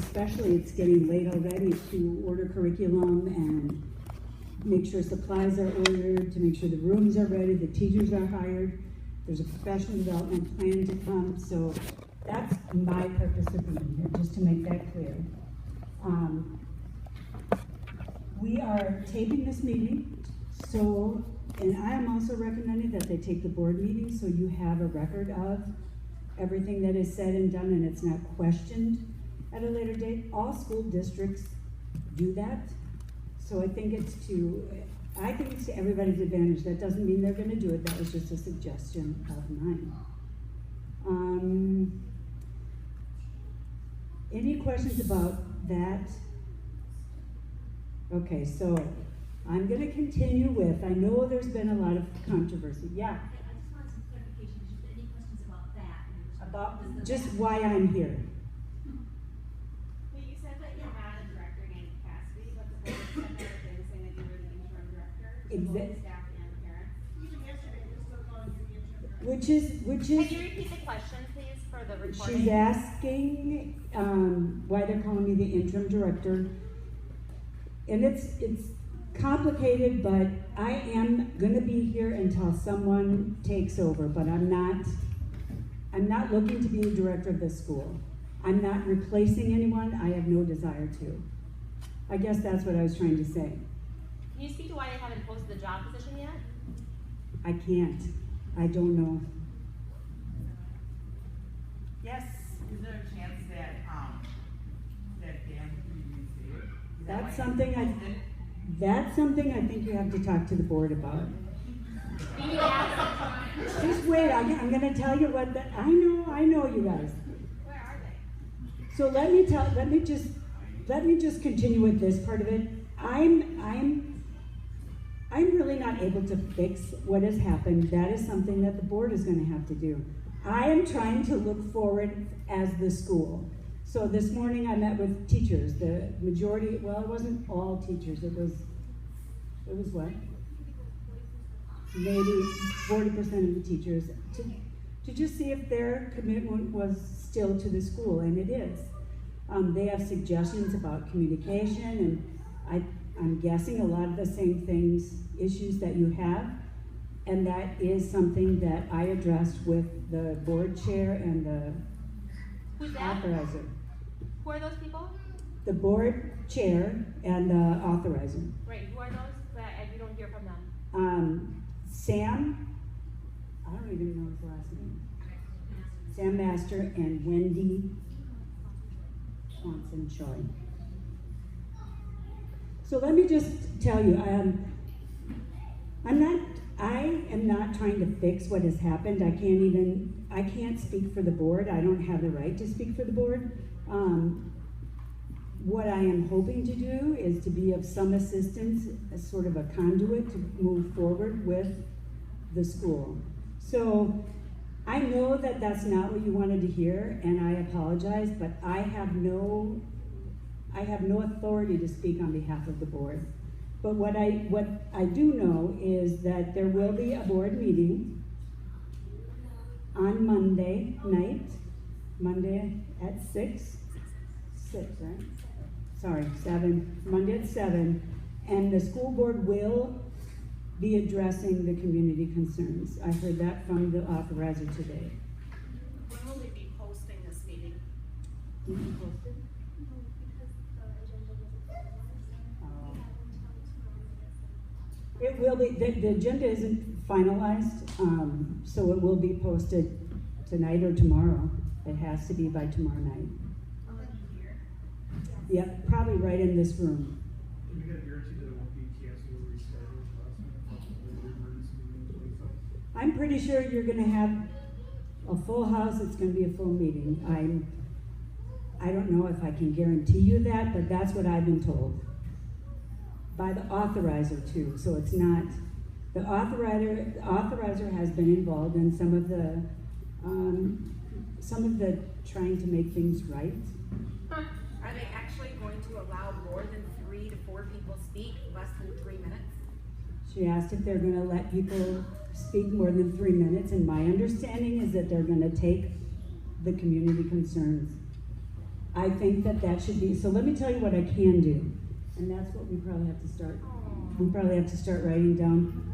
especially it's getting late already, to order curriculum and make sure supplies are ordered, to make sure the rooms are ready, the teachers are hired. There's a professional development plan to come, so that's my purpose of being here, just to make that clear. We are taping this meeting, so, and I am also recommending that they take the board meeting so you have a record of everything that is said and done and it's not questioned at a later date. All school districts do that, so I think it's to everybody's advantage. That doesn't mean they're going to do it. That was just a suggestion of mine. Any questions about that? Okay, so I'm going to continue with, I know there's been a lot of controversy. Yeah? I just want some clarification. Just any questions about that? About just why I'm here. Well, you said that you're not a director in any capacity, but the board said that they were saying that you were the interim director to both staff and parents. Even yesterday, they were still calling you the interim director. Which is. Can you repeat the question, please, for the recording? She's asking why they're calling me the interim director. And it's complicated, but I am going to be here until someone takes over, but I'm not looking to be the director of this school. I'm not replacing anyone. I have no desire to. I guess that's what I was trying to say. Can you speak to why they haven't posted the job position yet? I can't. I don't know. Yes. Is there a chance that Dan could be reinstated? That's something I think you have to talk to the board about. Just wait, I'm going to tell you what I know you guys. Where are they? So let me just continue with this part of it. I'm really not able to fix what has happened. That is something that the board is going to have to do. I am trying to look forward as the school. So this morning I met with teachers. The majority, well, it wasn't all teachers. It was what? Maybe 40% of the teachers to just see if their commitment was still to the school, and it is. They have suggestions about communication, and I'm guessing a lot of the same issues that you have, and that is something that I addressed with the board chair and the Who's that? authorizer. Who are those people? The board chair and the authorizer. Right, who are those? We don't hear from them. Sam, I don't even know his last name. Sam Master and Wendy Swanson Choi. So let me just tell you, I am not trying to fix what has happened. I can't speak for the board. I don't have the right to speak for the board. What I am hoping to do is to be of some assistance, as sort of a conduit to move forward with the school. So I know that that's not what you wanted to hear, and I apologize, but I have no authority to speak on behalf of the board. But what I do know is that there will be a board meeting on Monday night, Monday at 6, right? Sorry, 7, Monday at 7, and the school board will be addressing the community concerns. I heard that from the authorizer today. When will they be posting this meeting? Did you post it? It will be, the agenda isn't finalized, so it will be posted tonight or tomorrow. It has to be by tomorrow night. Yep, probably right in this room. Can we get a guarantee that it won't be canceled or rescheduled last minute? I'm pretty sure you're gonna have a full house, it's gonna be a full meeting. I don't know if I can guarantee you that, but that's what I've been told. By the authorizer too, so it's not, the authorizer has been involved in some of the trying to make things right. Are they actually going to allow more than 3 to 4 people speak less than 3 minutes? She asked if they're gonna let people speak more than 3 minutes, and my understanding is that they're gonna take the community concerns. I think that that should be, so let me tell you what I can do. And that's what we probably have to start, writing down.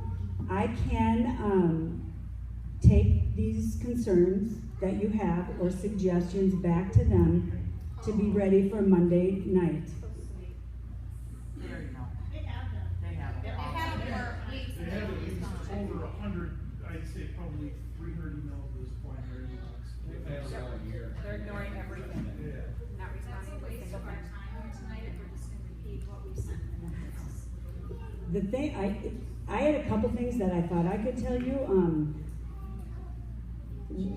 I can take these concerns that you have or suggestions back to them to be ready for Monday night. There you go. They have them. They have it. They have it for weeks. They have at least over 100, I'd say probably 300 emails at this point, or They're ignoring everything, yeah. not responding to a Waste single of our thing. time here tonight if we're just gonna repeat what we've sent them. The thing, I had a couple things that I thought I could tell you.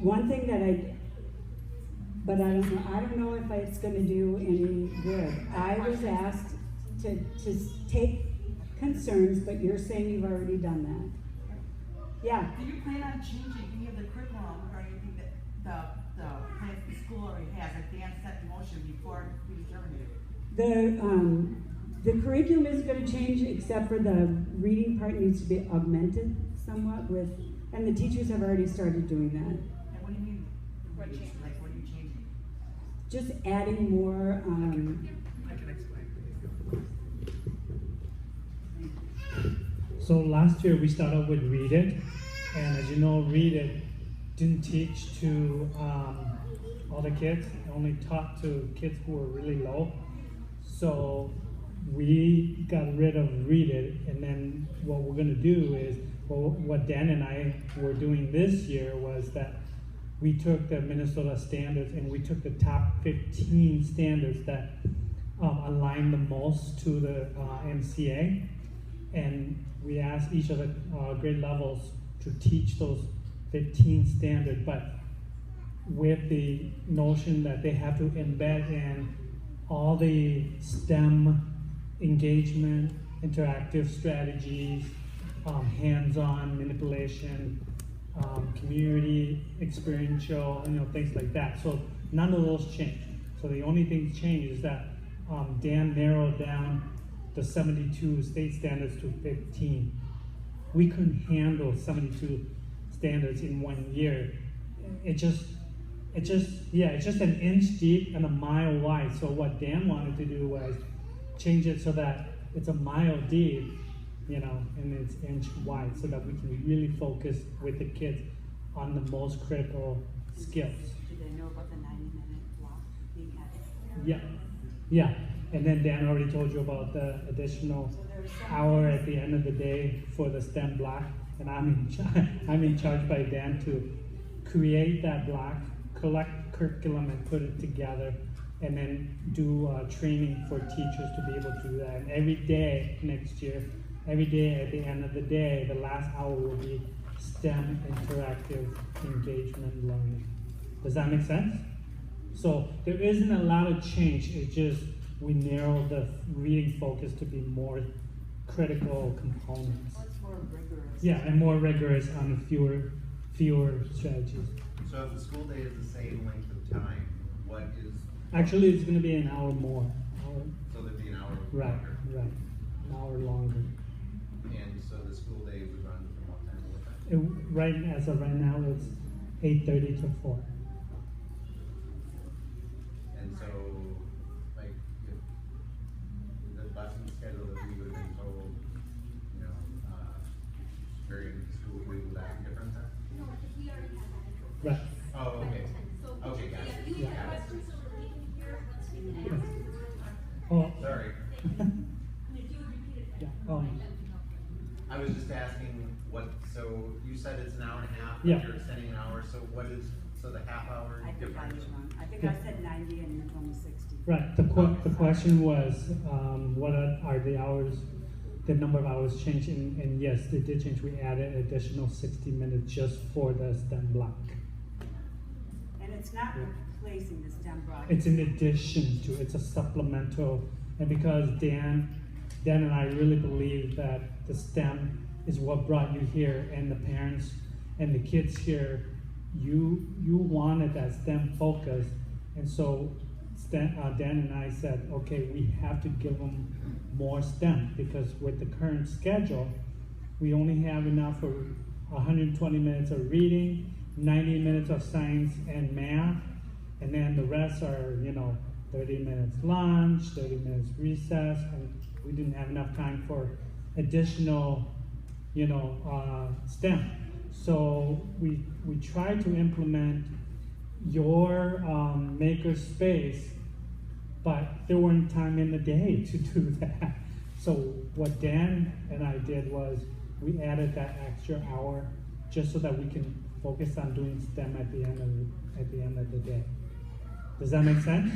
One thing that but I don't know if it's going to do any good. I was asked to take concerns, but you're saying you've already done that. Yeah. Do you plan on changing any of the curriculum or anything that the plan for the school already has, like Dan set in motion before we terminated? The curriculum isn't going to change, except for the reading part needs to be augmented somewhat with, and the teachers have already started doing that. And what do you mean? What change? Like, what are you changing? Just adding more. I can explain. So last year we started with Read It, and as you know, Read It didn't teach to all the kids, it only taught to kids who were really low. So we got rid of Read It, and then what we're going to do is, well, what Dan and I were doing this year was that we took the Minnesota standards and we took the top 15 standards that align the most to the MCA, and we asked each of the grade levels to teach those 15 standards, but with the notion that they have to embed in all the STEM engagement, interactive strategies, hands-on manipulation, community, experiential, things like that. So none of those changed. So the only thing changed is that Dan narrowed down the 72 state standards to 15. We couldn't handle 72 standards in 1 year. It's just an inch deep and a mile wide. So what Dan wanted to do was change it so that it's a mile deep, and it's inch wide, so that we can really focus with the kids on the most critical skills. Do they know about the 90-minute block being added? Yeah. And then Dan already told you about the additional hour at the end of the day for the STEM block, and I'm in charge by Dan to create that block, collect curriculum and put it together, and then do training for teachers to be able to do that. And every day next year, every day at the end of the day, the last hour will be STEM interactive engagement learning. Does that make sense? So there isn't a lot of change, it's just we narrowed the reading focus to be more critical components. It's more rigorous. Yeah, and more rigorous on fewer strategies. So if the school day is the same length of time, what is? Actually, it's going to be an hour more. So there'd be an hour Right, longer. an hour longer. And so the school day would run from what time to what time? As of right now, it's 8:30 to 4. And so, like, if the lesson schedule that we would have been told, during the school week, would that be different then? No, we already have that. Right. Oh, okay. So, Okay, got it. if you Got have it. questions so that we can hear what's being asked. Oh, Sorry. And if you would repeat it. Yeah, that would be helpful. I was just asking so you said it's an hour and a half, but Yeah. you're extending an hour, so the half hour I think I difference? was wrong. I think I said 90 and you told me 60. right. The question was, what are the hours? The number of hours changed, and yes, they did change. We added additional 60 minutes just for the STEM block. And it's not replacing the STEM block. It's in addition to, it's a supplemental, and because Dan and I really believe that the STEM is what brought you here, and the parents and the kids here, you wanted that STEM focus, and so Dan and I said, okay, we have to give them more STEM, because with the current schedule, we only have enough for 120 minutes of reading, 90 minutes of science and math, and then the rest are, the 30 minutes lunch, 30 minutes recess, and we didn't have enough time for additional, STEM. So we tried to implement your maker space, but there weren't time in the day to do that. So what Dan and I did was we added that extra hour just so that we can focus on doing STEM at the end of the day. Does that make sense?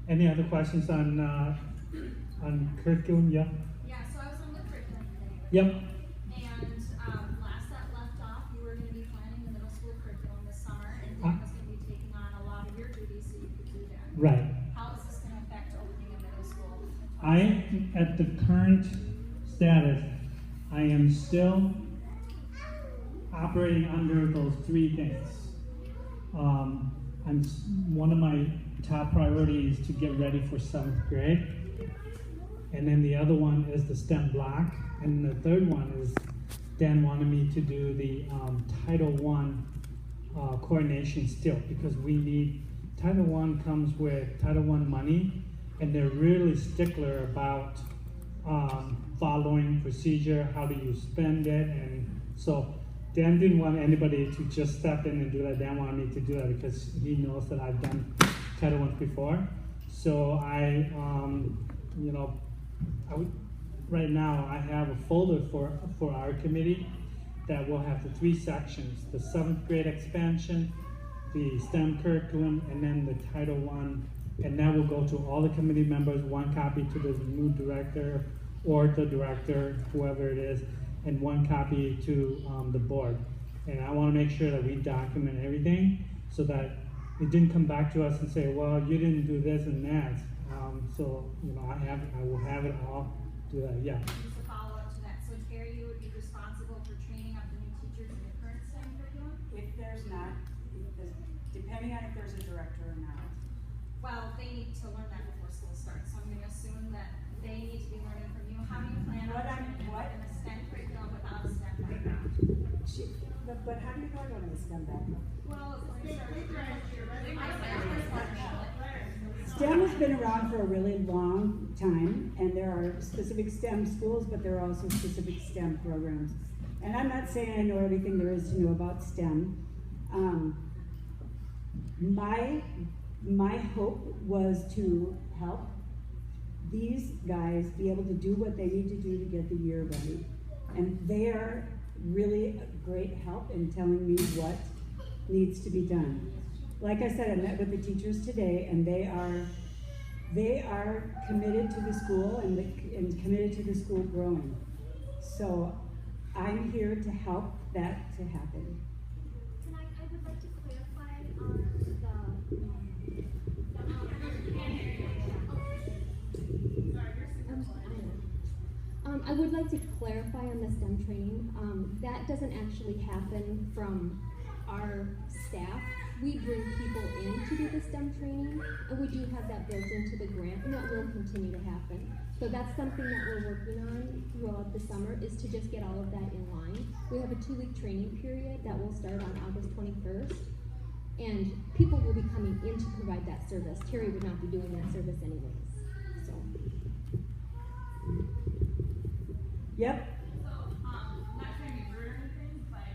Any other questions on curriculum? Yeah. Yeah, so I was on the curriculum committee. Yep. And last that left off, you were gonna be planning the middle school curriculum this summer, and Dan was gonna be taking on a lot of your duties so you could do that. Right. How is this gonna affect opening a middle school? At the current status, I am still operating under those three things. One of my top priorities is to get ready for 7th grade. And then the other one is the STEM block. And the third one is Dan wanted me to do the Title I coordination still, because we need, Title I comes with Title I money, and they're really stickler about following procedure, how do you spend it, and so Dan didn't want anybody to just step in and do that. Dan wanted me to do that because he knows that I've done Title I before. So right now I have a folder for our committee that will have the 3 sections: the 7th grade expansion, the STEM curriculum, and then the Title I. And that will go to all the committee members, 1 copy to the new director or the director, whoever it is, and 1 copy to the board. And I want to make sure that we document everything so that it didn't come back to us and say, well, you didn't do this and that. I will have it all do that. Yeah. Just a follow up to that. So Terry, you would be responsible for training up the new teachers in the current STEM curriculum? Depending on if there's a director or not. Well, they need to learn that before school starts, so I'm gonna assume that they need to be learning from you. How do you plan on training in a STEM curriculum without a STEM background? But how do you go on the STEM background? Well, STEM has been around for a really long time, and there are specific STEM schools, but there are also specific STEM programs. And I'm not saying I know everything there is to know about STEM. My hope was to help these guys be able to do what they need to do to get the year ready. And they are really a great help in telling me what needs to be done. Like I said, I met with the teachers today, and they are committed to the school and committed to the school growing. So I'm here to help that to happen. And I would like to clarify I would like to clarify on the STEM training. That doesn't actually happen from our staff. We bring people in to do the STEM training, and we do have that built into the grant, and that will continue to happen. So that's something that we're working on throughout the summer, is to just get all of that in line. We have a 2-week training period that will start on August 21st, and people will be coming in to provide that service. Terry would not be doing that service anyways. So. Yep. So, not trying to be rude or anything, but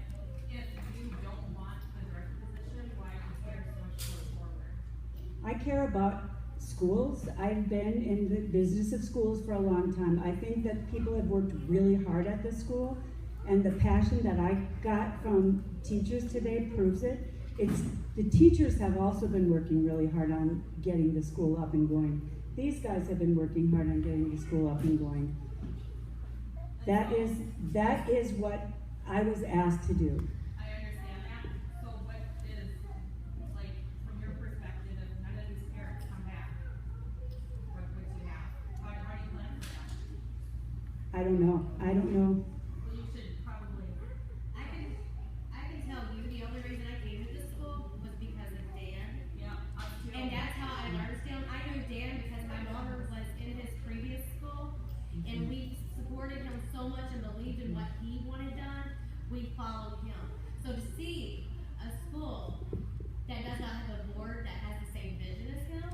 if you don't want the director position, why do you care so much going forward? I care about schools. I've been in the business of schools for a long time. I think that people have worked really hard at this school, and the passion that I got from teachers today proves it. The teachers have also been working really hard on getting the school up and going. These guys have been working hard on getting the school up and going. That is what I was asked to do. I understand that. So what is, like, from your perspective, if none of these parents come back, what would you have? How do you plan for that? I don't know. Well, you should probably. I can tell you the only reason I came to this school was because of Dan. Yeah, us too. And that's how I learned him. I knew Dan because my daughter was in his previous school, and we supported him so much and believed in what he wanted done, we followed him. So to see a school that does not have a board that has the same vision as him,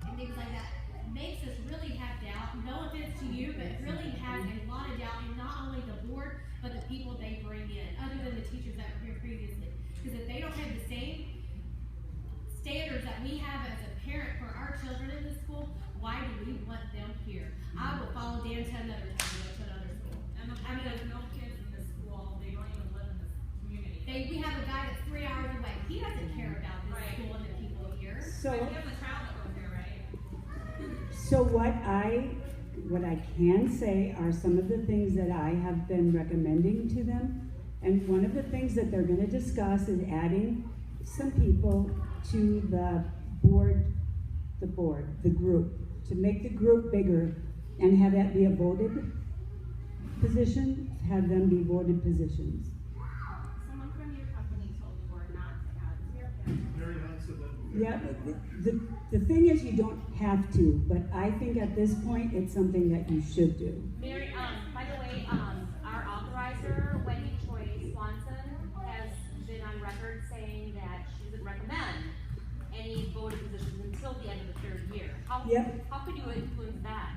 it and things like that makes us really have doubt. No offense to you, but it really has a lot of doubt in not only the board, but the people they bring in, other than the teachers that were here previously. Because if they don't have the same standards that we have as a parent for our children in this school, why do we want them here? I will follow Dan to another town to go to another school. And the fact that no kids in this school, they don't even live in this community. We have a guy that's 3 hours away. He doesn't care about this school and the people here. So, But he has a child that goes there, right? so what I can say are some of the things that I have been recommending to them. And one of the things that they're gonna discuss is adding some people to the group, to make the group bigger and have that be a voted position, have them be voted positions. Someone from your company told you we're not to add to your parents. Mary Hahn said that. Yeah, but the thing is, you don't have to, but I think at this point, it's something that you should do. Mary, by the way, our authorizer, Wendy Choi Swanson, has been on record saying that she doesn't recommend any voted positions until the end of the 3rd year. How could you influence that?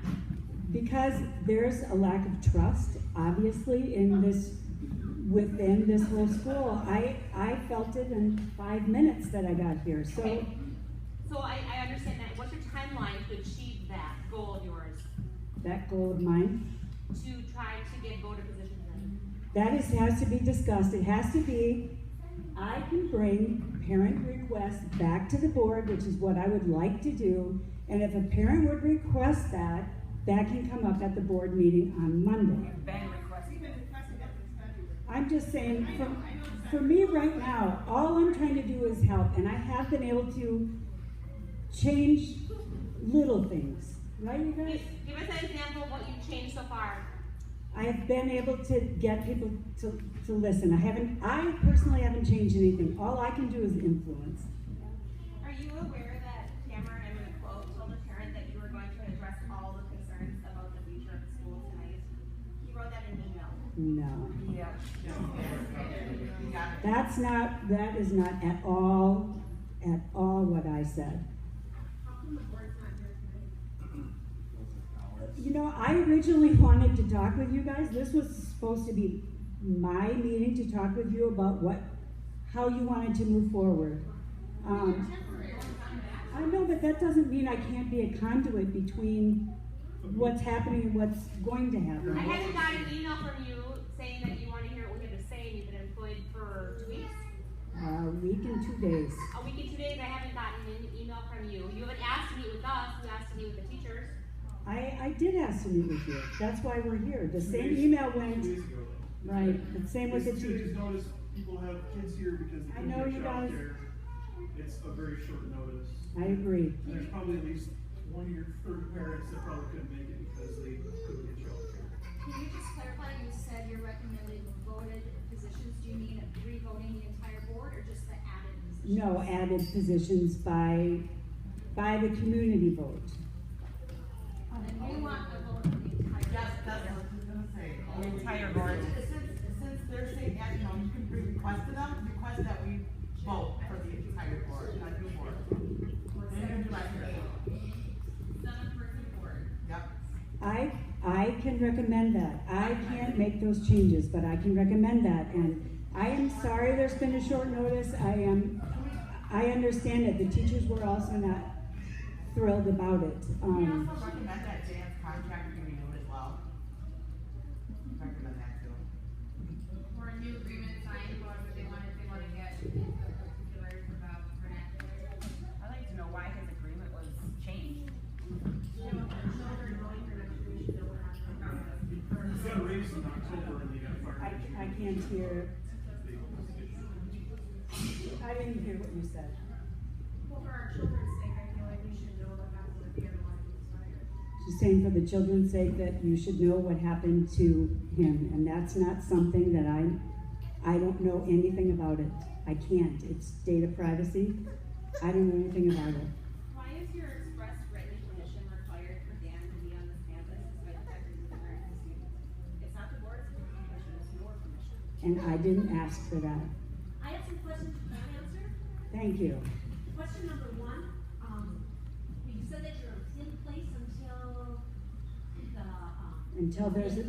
Because there's a lack of trust, obviously, within this whole school. I felt it in 5 minutes that I got here, so. Okay. So I understand that. What's your timeline to achieve that goal of yours? That goal of mine, To try to get voted positions in? that has to be discussed. It has to be, I can bring parent requests back to the board, which is what I would like to do. And if a parent would request that, that can come up at the board meeting on Monday. I'm just saying, for me right now, all I'm trying to do is help, and I have been able to change little things, right, you guys? Give us an example of what you've changed so far. I've been able to get people to listen. I personally haven't changed anything. All I can do is influence. Are you aware that Cameron, I'm gonna quote, told a parent that you were going to address all the concerns about the future of the school tonight? He wrote that in an email. No. Yeah. That is not at all what I said. How come the board's not here tonight? You know, I originally wanted to talk with you guys. This was supposed to be my meeting to talk with you about how you wanted to move forward. I know, but that doesn't mean I can't be a conduit between what's happening and what's going to happen. I haven't got an email from you saying that you want to hear what we have to say, and you've been employed for 2 weeks? A week and 2 days. A week and 2 days, I haven't gotten an email from you. You haven't asked to meet with us, you asked to meet with the teachers. I did ask to meet with you. That's why we're here. The same email went, 2 days ago, though. right, the same with the It's 2 days teachers. notice, people have kids here because they I couldn't know get you guys- childcare. It's a very short notice. I agree. And there's probably at least 20 or 30 parents that probably couldn't make it because they couldn't get childcare. Can you just clarify, you said you're recommending voted positions, do you mean re-voting the entire board or just the added positions? No, added positions by the community vote. And you want the vote of the entire. Yes, that's what I was gonna say. The entire board. Since they're saying that, you can request that we vote for the entire board, not new board. Seven-person board. Yep. I can recommend that. I can't make those changes, but I can recommend that. And I am sorry there's been a short notice. I understand it. The teachers were also not thrilled about it. We also recommend that Dan's contract be renewed as well. Recommend that too. Or a new agreement signed, or if they want to get into the particulars about vernacular. I'd like to know why his agreement was changed. It's got raised in October and you got fired. I can't hear. I didn't hear what you said. Well, for our children's sake, I feel like we should know what happened with the other one who was fired. She's saying for the children's sake that you should know what happened to him, and that's not something that I don't know anything about it. I can't. It's data privacy. I don't know anything about it. Why is your express written permission required for Dan to be on this campus despite the fact that he's a parent and student? It's not the board's permission, it's your permission. And I didn't ask for that. I have some questions you can answer. Thank you. Question number one, you said that you're Until there's a,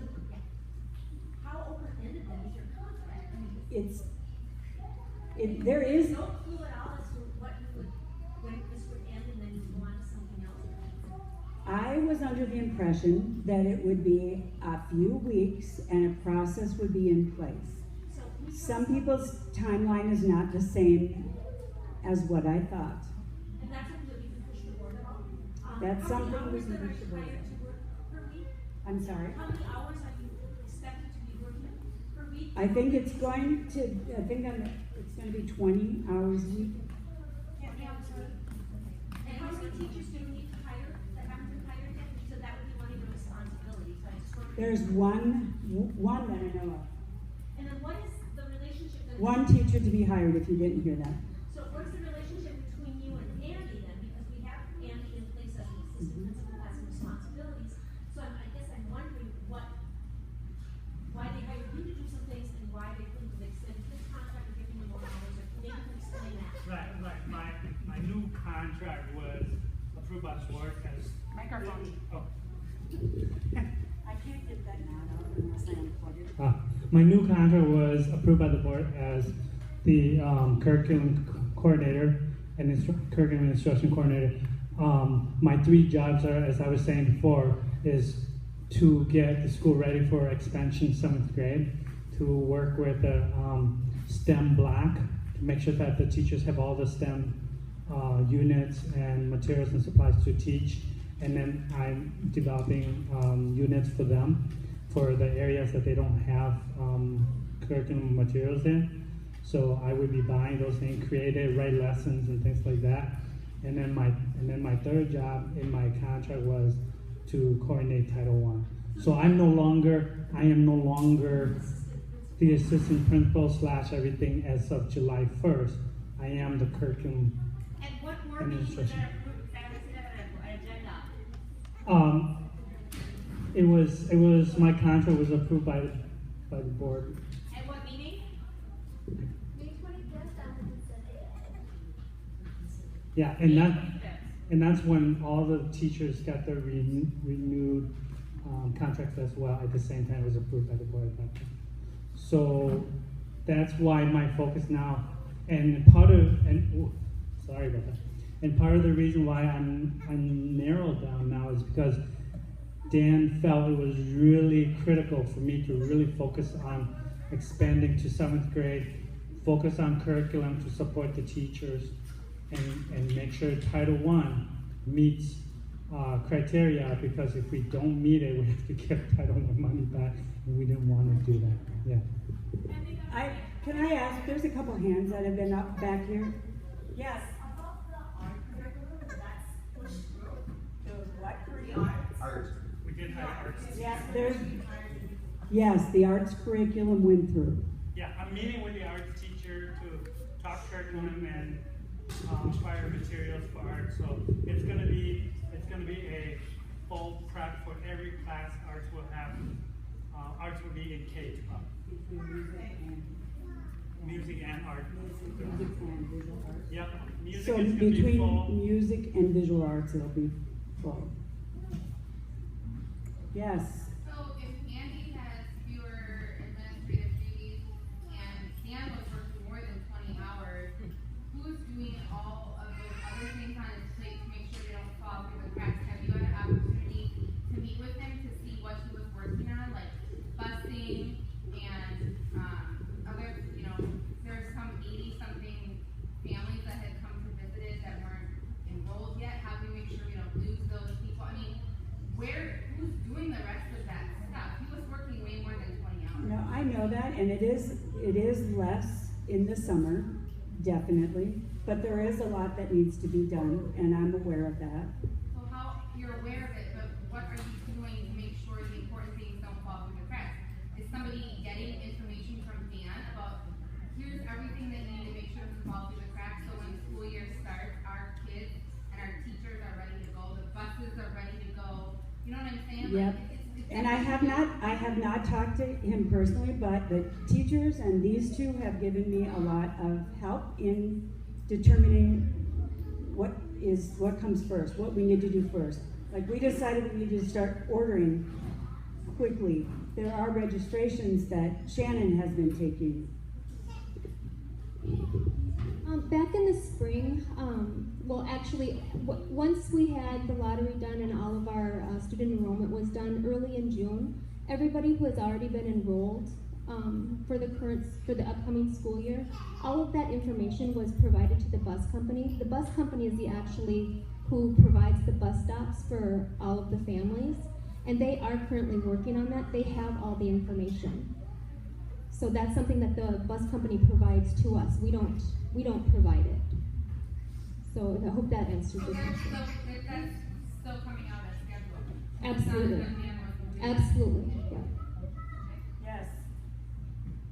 How open-ended then is your contract? I mean, there is, no clue at all as to what you would, when this would end and then you go on to something else. I was under the impression that it would be a few weeks and a process would be in place. So who's Some people's timeline is not the same as what I thought. and that's something that we can push the board about. That's How many something we hours can then are push the you board hired about. to work per week? I'm sorry. How many hours are you expected to be working per week? I think it's going to be 20 hours a week. Yeah, I'm sorry. And how many teachers do we need to hire that haven't been hired yet? So that would be one of your responsibilities, I just want to. There's one that I know of. And then what is the relationship then? One teacher to be hired, if you didn't hear that. So what is the relationship between you and Andy then? Because we have Andy in place as an assistant principal has some responsibilities. So I guess I'm wondering why they hired you to do some things and why they couldn't extend his contract or give him more hours, or maybe you can explain that. Right. My new contract was approved by the board as. Microphone. Oh. I can't get that now unless I unplug it. My new contract was approved by the board as the curriculum coordinator and curriculum instruction coordinator. My 3 jobs are, as I was saying before, is to get the school ready for expansion 7th grade, to work with the STEM block, to make sure that the teachers have all the STEM units and materials and supplies to teach. And then I'm developing units for them for the areas that they don't have curriculum materials in. So I would be buying those things, create it, write lessons and things like that. And then my 3rd job in my contract was to coordinate Title I. So I am no longer the assistant principal / everything as of July 1st. I am the curriculum And what board meeting was administration. that approved? That was an agenda. It was my contract was approved by the board. At what meeting? May 25th on the consent agenda. Yeah, and that's when all the teachers got their renewed contracts as well at the same time. It was approved by the board at that time. So that's why my focus now, and part of the reason why I'm narrowed down now is because Dan felt it was really critical for me to really focus on expanding to 7th grade, focus on curriculum to support the teachers, and make sure Title I meets criteria, because if we don't meet it, we have to give Title I money back, and we didn't want to do that. Yeah. Can I ask, there's a couple hands that have been up back here. Yes. About the art curriculum, that's pushed through. The what curriculum? Art. We did have arts. Yes, the arts curriculum went through. Yeah, I'm meeting with the arts teacher to talk curriculum and acquire materials for art. So it's gonna be a full prep for every class. Arts will be in K-12. Music and art. Music and visual arts. Yep. Music So is gonna be between full. music and visual arts, it'll be full. Yes. So if Andy has fewer administrative duties and Dan was working more than 20 hours, who's doing all of those other things on his plate to make sure they don't fall through the cracks? Have you had an opportunity to meet with him to see what he was working on, like busing and other, there's some 80-something families that had come to visit it that weren't enrolled yet. How do we make sure we don't lose those people? I mean, who's doing the rest of that stuff? He was working way more than 20 hours. No, I know that, and it is less in the summer, definitely. But there is a lot that needs to be done, and I'm aware of that. So how, you're aware of it, but what are you doing to make sure the important things don't fall through the cracks? Is somebody getting information from Dan about, here's everything that you need to make sure doesn't fall through the cracks, so when the school year starts, our kids and our teachers are ready to go, the buses are ready to go, you know what I'm saying? Yep. And I have not talked to him personally, but the teachers and these two have given me a lot of help in determining what comes first, what we need to do first. Like, we decided we needed to start ordering quickly. There are registrations that Shannon has been taking. Back in the spring, well, actually, once we had the lottery done and all of our student enrollment was done early in June, everybody who has already been enrolled for the upcoming school year, all of that information was provided to the bus company. The bus company is actually who provides the bus stops for all of the families, and they are currently working on that. They have all the information. So that's something that the bus company provides to us. We don't provide it. So I hope that answers your question. That's still coming out as scheduled. Absolutely. Absolutely. Yeah. Yes.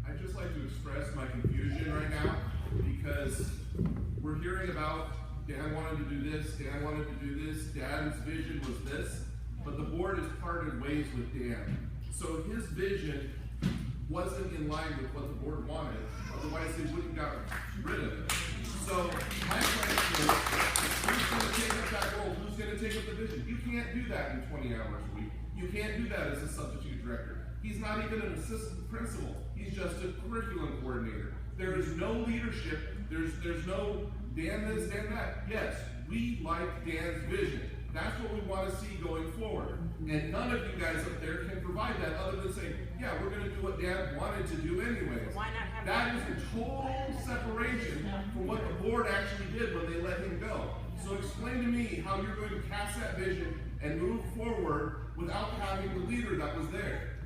I'd just like to express my confusion right now because we're hearing about Dan wanted to do this, Dan wanted to do this, Dan's vision was this, but the board has parted ways with Dan. So his vision wasn't in line with what the board wanted, otherwise they wouldn't have gotten rid of it. So my question is, who's going to take up that role? Who's going to take up the vision? You can't do that in 20 hours a week. You can't do that as a substitute director. He's not even an assistant principal. He's just a curriculum coordinator. There is no leadership. There's no Dan this, Dan that. Yes, we like Dan's vision. That's what we want to see going forward. And none of you guys up there can provide that other than saying, yeah, we're going to do what Dan wanted to do anyways. Why not have that is a total separation from what the board actually did when they let him go. So explain to me how you're going to cast that vision and move forward without having the leader that was there.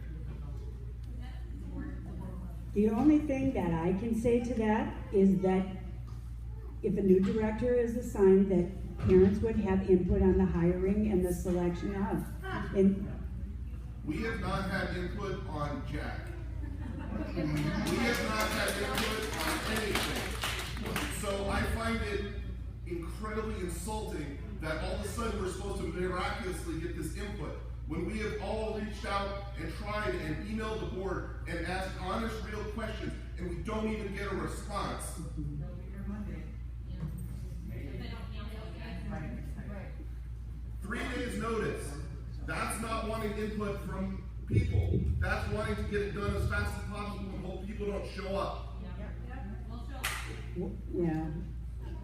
The only thing that I can say to that is that if a new director is assigned, that parents would have input on the hiring and the selection of. And we have not had input on Jack. We have not had input on anything. So I find it incredibly insulting that all of a sudden we're supposed to miraculously get this input when we have all reached out and tried and emailed the board and asked honest, real questions, and we don't even get a response. 3 days notice. That's not wanting input from people. That's wanting to get it done as fast as possible and hope people don't show up. yeah,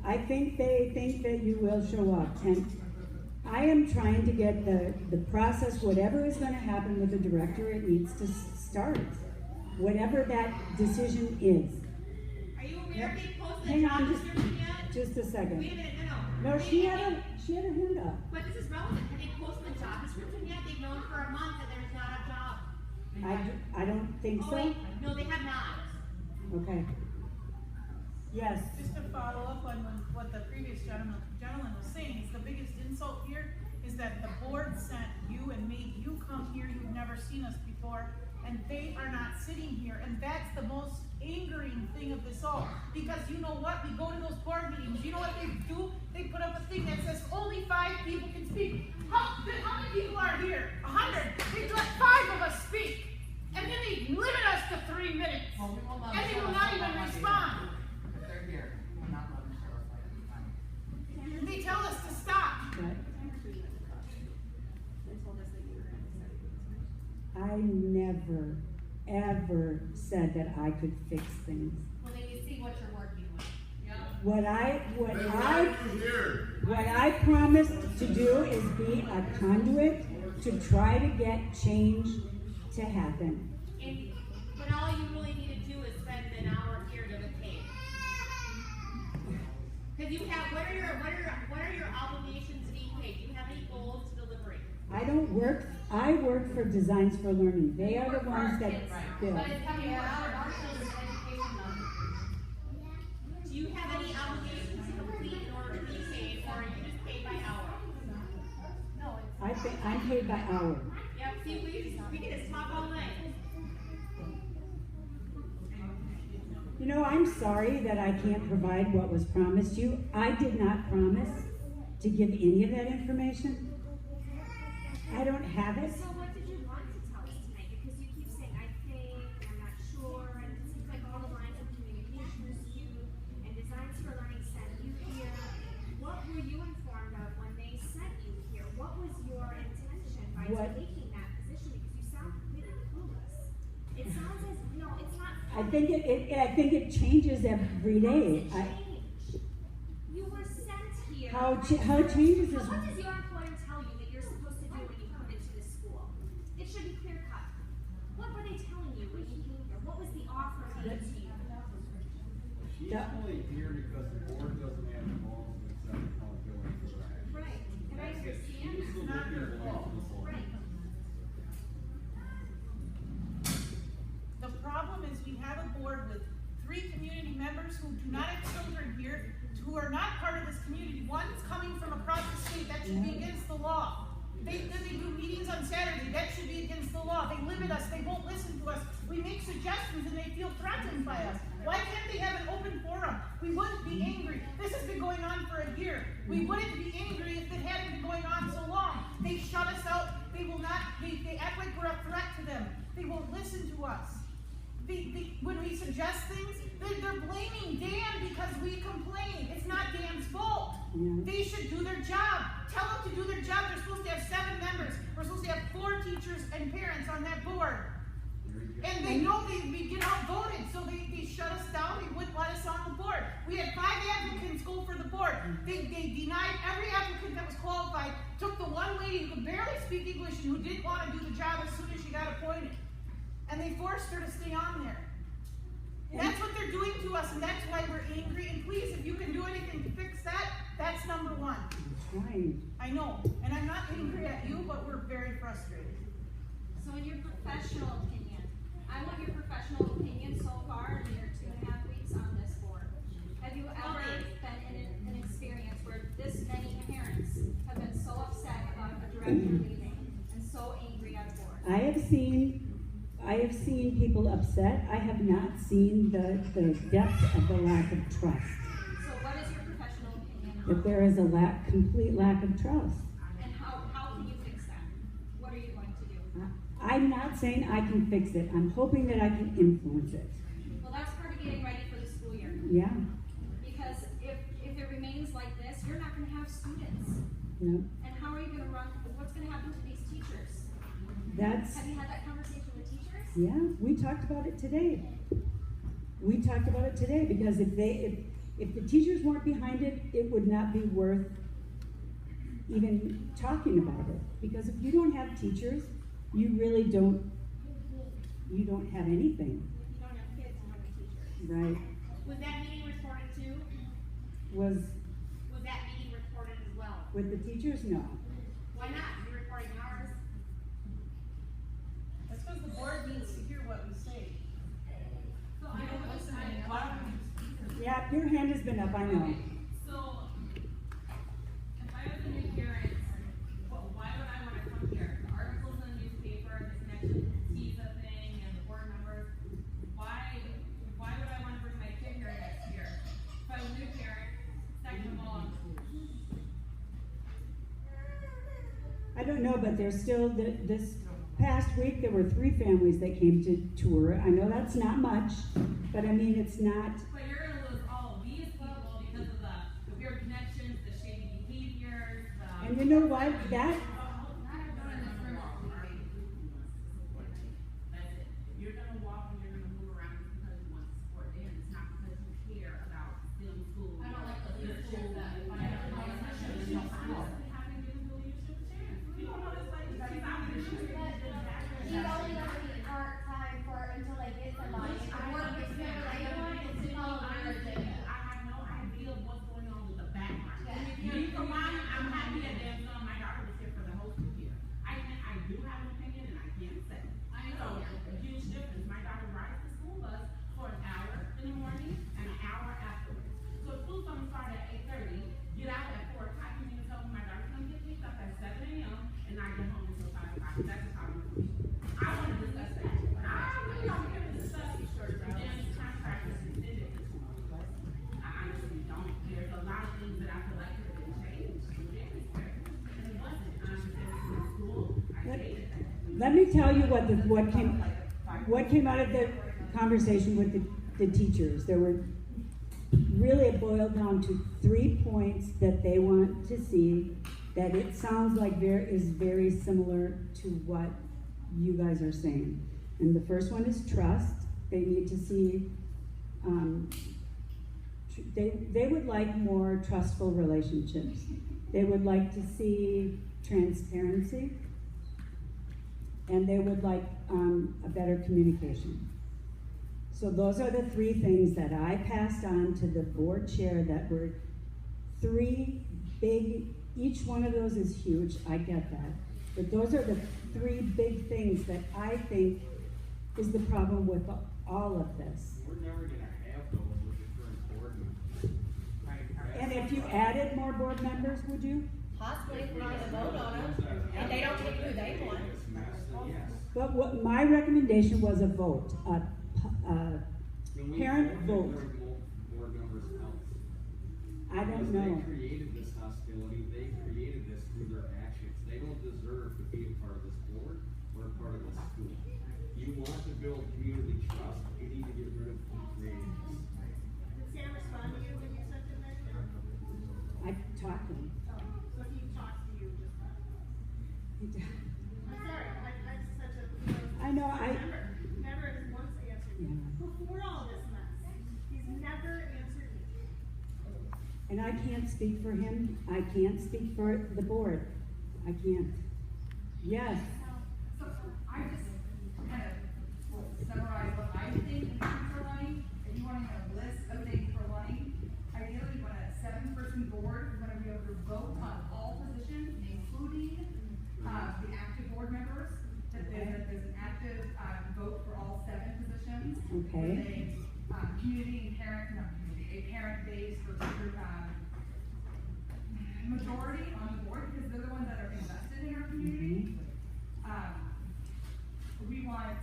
I think they think that you will show up. And I am trying to get the process, whatever is going to happen with the director, it needs to start. Whatever that decision is. Are you aware if they posted Hang a job on, description yet? just a second. Wait a minute, No, she had a hand up. But this is relevant. Have they posted a job description yet? They've known for a month that there's not a job. I don't think Oh so. wait, no, they have not. Okay. Yes. Just to follow up on what the previous gentleman was saying, is the biggest insult here is that the board sent you and made you come here, you've never seen us before, and they are not sitting here, and that's the most angering thing of this all. Because you know what, we go to those board meetings, you know what they do? They put up a thing that says only 5 people can speak. How many people are here? 100. They let 5 of us speak. And then they limit us to 3 minutes. And they will not even respond. They're here. We're not letting them show us like every time. They tell us to stop. I never, ever said that I could fix things. Well, then you see what you're working with. What I promised to do is be a conduit to try to get change to happen. But all you really need to do is spend an hour here to get paid. Because you have, what are your obligations to be paid? Do you have any goals to delivery? I work for Designs for Learning. They are the ones that build. But it's coming out of our children's education money. Do you have any obligations to complete in order to be paid, or are you just paid by hour? No, it's. I'm paid by hour. Yep, see, we can just talk all night. You know, I'm sorry that I can't provide what was promised you. I did not promise to give any of that information. I don't have it. So what did you want to tell us tonight? Because you keep saying, I think, I'm not sure, and it seems like all the lines of communication is you, and Designs for Learning sent you here. What were you informed of when they sent you here? What was your what? taking that position because you sound completely clueless. It sounds as, it's not. I think it changes every day. How does it change? You were sent here. How it changes is. What does your employer tell you that you're supposed to do when you come into this school? It should be clear cut. What were they telling you when you came here? What was the offer made to you? She's only here because the board doesn't have the balls and accept accountability for that. Right, and I understand. She's the looking for the board. Right. The problem is we have a board with 3 community members who do not have children here, who are not part of this community. One's coming from across the state, that should be against the law. They do meetings on Saturday, that should be against the law. They limit us, they won't listen to us. We make suggestions and they feel threatened by us. Why can't they have an open forum? We wouldn't be angry. This has been going on for a year. We wouldn't be angry if it hadn't been going on so long. They shut us out, they will not, they act like we're a threat to them. They won't listen to us. When we suggest things, they're blaming Dan because we complain. It's not Dan's fault. Yeah. They should do their job. Tell them to do their job. They're supposed to have 7 members. We're supposed to have 4 teachers and parents on that board. And they know we get outvoted, so they shut us down. They wouldn't let us on the board. We had 5 applicants go for the board. They denied every applicant that was qualified, took the one lady who could barely speak English and who didn't want to do the job as soon as she got appointed. And they forced her to stay on there. That's what they're doing to us, and that's why we're angry. And please, if you can do anything to fix that, that's number 1. Right. I know, and I'm not angry at you, but we're very frustrated. So in your professional opinion, I want your professional opinion so far in your 2.5 weeks on this board. Have you ever been in an experience where this many parents have been so upset about a director leaving and so angry at a board? I have seen people upset. I have not seen the depth of the lack of trust. So what is your professional opinion on That there is a complete lack of trust. and how can you fix that? What are you going to do? I'm not saying I can fix it. I'm hoping that I can influence it. Well, that's part of getting ready for the school year. Yeah. Because if it remains like this, you're not going to have students. No. And how are you going to run? What's going to happen to these teachers? That's. Have you had that conversation with teachers? Yeah, we talked about it today. We talked about it today because if the teachers weren't behind it, it would not be worth even talking about it. Because if you don't have teachers, you really don't have anything. You don't have kids, you don't have teachers. Right. Was that meeting recorded too? Was that meeting recorded as well? with the teachers? No. Why not? You're recording ours. That's because the board needs to hear what we say. So I don't listen anymore. Yeah, your hand has been up, I know. So, if I was a new parent, why would I want to come here? The articles in the newspaper, the connection to the TISA thing, and the board members, why would I want to bring my kid here next year? If I was a new parent, second of all, I don't know, but there's still, this past week, there were 3 families that came to tour. I know that's not much, but I mean, it's not. but you're going to lose all of these people because of the weird connections, the shady behaviors, And you know what? That. You're gonna walk and you're gonna move around because you want to support them. It's not because you care about them school. I don't like the leadership that if I have a conversation, you don't having given the leadership a chance. You don't know this like she's out of the shoes. She's only gonna be part-time until they get somebody. If the board gets rid of anyone, it's to follow their agenda. I have no idea what's going on with the background. Me for one, I'm happy that there's my daughter was here for the whole school year. I do have an opinion and I can say. I So, know. a huge difference. My daughter rides the school bus for an hour in the morning and an hour afterwards. So if school's gonna start at 8:30, get out at 4 o'clock, and you tell me my daughter's gonna get picked up at 7 a.m. and not get home until 5 o'clock. That's a problem for me. I wanna discuss that. I really don't care to discuss Dan's contract is extended to 2 months. I honestly don't. There's a lot of things that I feel like could have been changed. And it wasn't. I understand it's in school. I hated that. Let me tell you what came out of the conversation with the teachers. There were really, it boiled down to 3 points that they want to see that it sounds like is very similar to what you guys are saying. And the first one is trust. They need to see, they would like more trustful relationships. They would like to see transparency, and they would like a better communication. So those are the three things that I passed on to the board chair that were three big, each one of those is huge, I get that. But those are the three big things that I think is the problem with all of this. We're never gonna have those with the current board members. And if you added more board members, would you? Possibly if we're gonna vote on them, and they don't pick who they want. But what my recommendation was a vote, a parent vote. Board members' health. I don't Because know. They created this hostility, they created this through their actions. They don't deserve to be a part of this board or a part of this school. You want to build community trust, you need to get rid of who created this. Did Sam respond to you when you sent him that? I talked to him. So he talks to you just now. I'm sorry, I'm such a, I know, never has once answered me. Before all this mess, he's never answered me. And I can't speak for him, I can't speak for the board. I can't. Yes. So I just kind of will summarize what I think in terms of running. If you want to have a list of things for running, ideally you want a 7-person board. You want to be able to vote on all positions, including the active board members. That there's an active vote for all 7 positions. Okay. With a community and parent, not community, a parent-based or majority on the board because they're the ones that are invested in our community. We want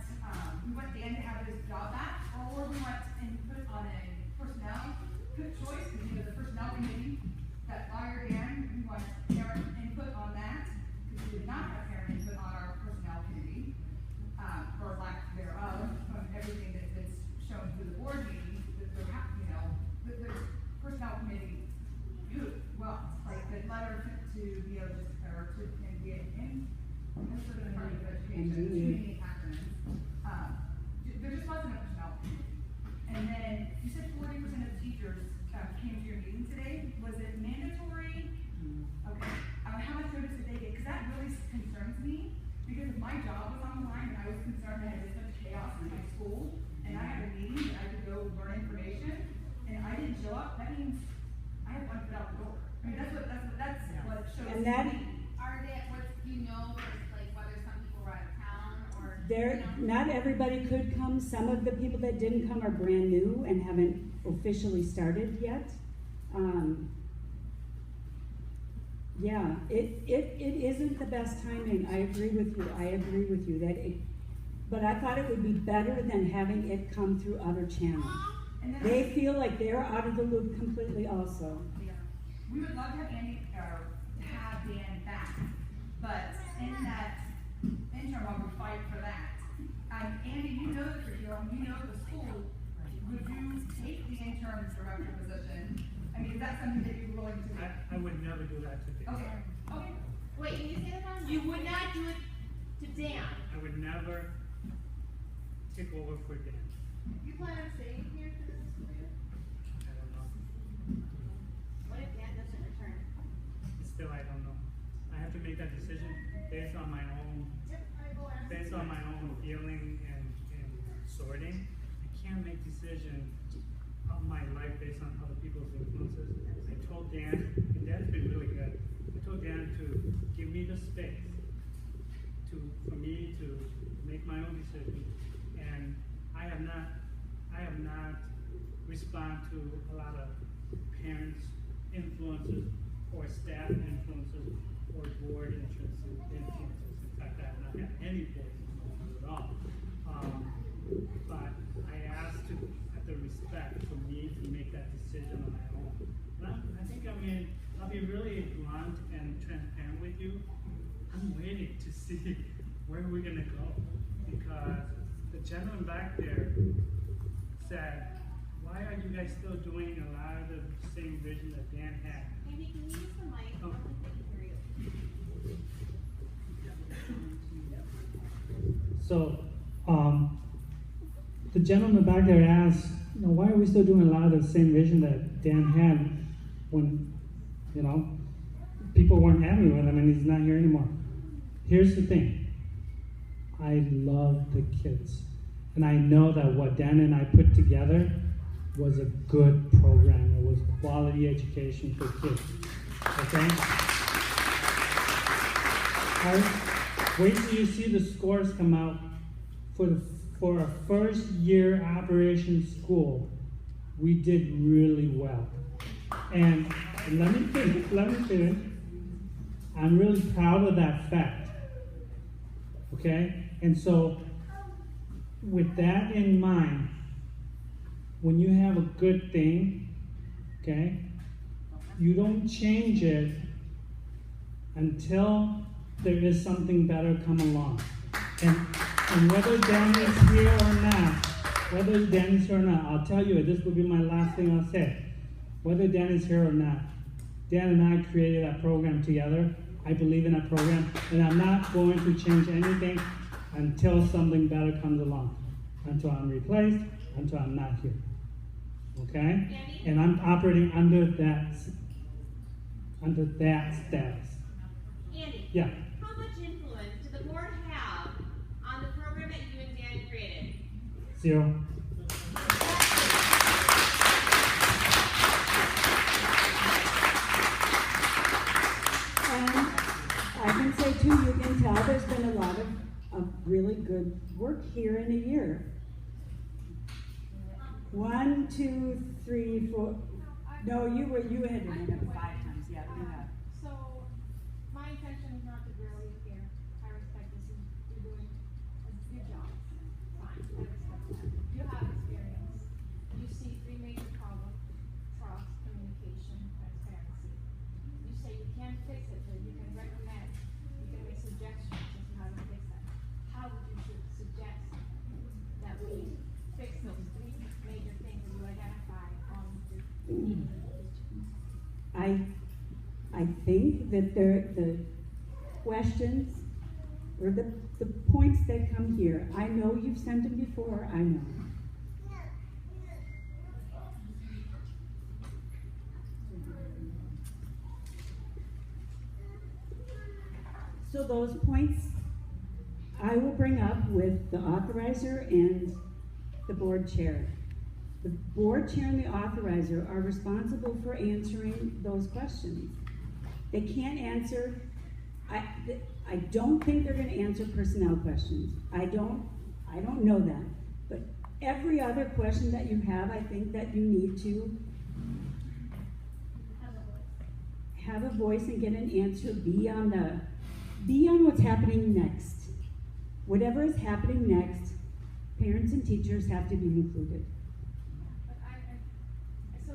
Dan to have his job back, or we want input on a personnel choice, because the personnel committee that fired Dan, we want parent input on that, because we did not have parent input on our personnel committee, or lack thereof, from everything that's been shown through the board meetings, that there the personnel committee, like the letter to be able to, or to, and get in, sort of the Department of Education, community acronyms. There just wasn't a personnel committee. And then you said 40% of the teachers came to your meeting today. Was it mandatory? Okay. How much notice did they get? Because that really concerns me. Because if my job was on the line and I was concerned that I had this much chaos in my school, and I had a meeting that I could go learn information, and I didn't show up, that means I have one foot out the door. I mean, that's what shows And that, me. Are they, what do you know, like whether some people were out of town or? not everybody could come. Some of the people that didn't come are brand new and haven't officially started yet. Yeah, it isn't the best timing. I agree with you. But I thought it would be better than having it come through other channels. They feel like they're out of the loop completely also. Yeah. We would love to have Andy, or have Dan back, but in that interim, while we fight for that, Andy, you know the curriculum, you know the school. Would you take the interim director position? I mean, is that something that you're willing to do? I would never do that to Dan. Okay. Wait, can you say that again? You would not do it to Dan? I would never take over for Dan. You plan on staying here for this school year? I don't know. What if Dan doesn't return? Still, I don't know. I have to make that decision based on my own, based on my own feeling and sorting. I can't make decisions of my life based on other people's influences. I told Dan, and Dan's been really good. I told Dan to give me the space for me to make my own decisions, and I have not responded to a lot of parents' influences or staff influences or board influences, things like that. Not have any board influences at all. But I asked to have the respect for me to make that decision on my own. And I think I'll be really blunt and transparent with you. I'm waiting to see where we're gonna go, because the gentleman back there said, why are you guys still doing a lot of the same vision that Dan had? Andy, can you use the mic? I don't think they can hear you. So, the gentleman back there asked, why are we still doing a lot of the same vision that Dan had when, people weren't happy with him and he's not here anymore? Here's the thing. I love the kids. And I know that what Dan and I put together was a good program. It was quality education for kids. Okay? Wait till you see the scores come out for a first year Operation School. We did really well. And let me finish. I'm really proud of that fact. Okay? And so, with that in mind, when you have a good thing, okay, you don't change it until there is something better come along. And whether Dan is here or not, I'll tell you, this will be my last thing I'll say. Whether Dan is here or not, Dan and I created that program together. I believe in that program, and I'm not going to change anything until something better comes along. Until I'm replaced, until I'm not here. Okay? Andy? And I'm operating under that status. Andy? Yeah. How much influence did the board have on the program that you and Dan created? 0. And I can say too, you can tell there's been a lot of really good work here in a year. 1, 2, 3, 4. No, you had to end up 5 times. Yeah, you have. So, my intention is not to grill you here. I respect this, you're doing your job. Fine, I respect that. You have experience. You see 3 major problems: trust, communication, transparency. You say you can't fix it, but you can recommend, you can make suggestions as to how to fix it. How would you suggest that we fix those 3 major things that you identify on the I think that the questions or the points that come here, I know you've sent them before, I know. So those points I will bring up with the authorizer and the board chair. The board chair and the authorizer are responsible for answering those questions. They can't answer, I don't think they're going to answer personnel questions. I don't know that. But every other question that you have, I think that you need to have a voice and get an answer. Be on what's happening next. Whatever is happening next, parents and teachers have to be included.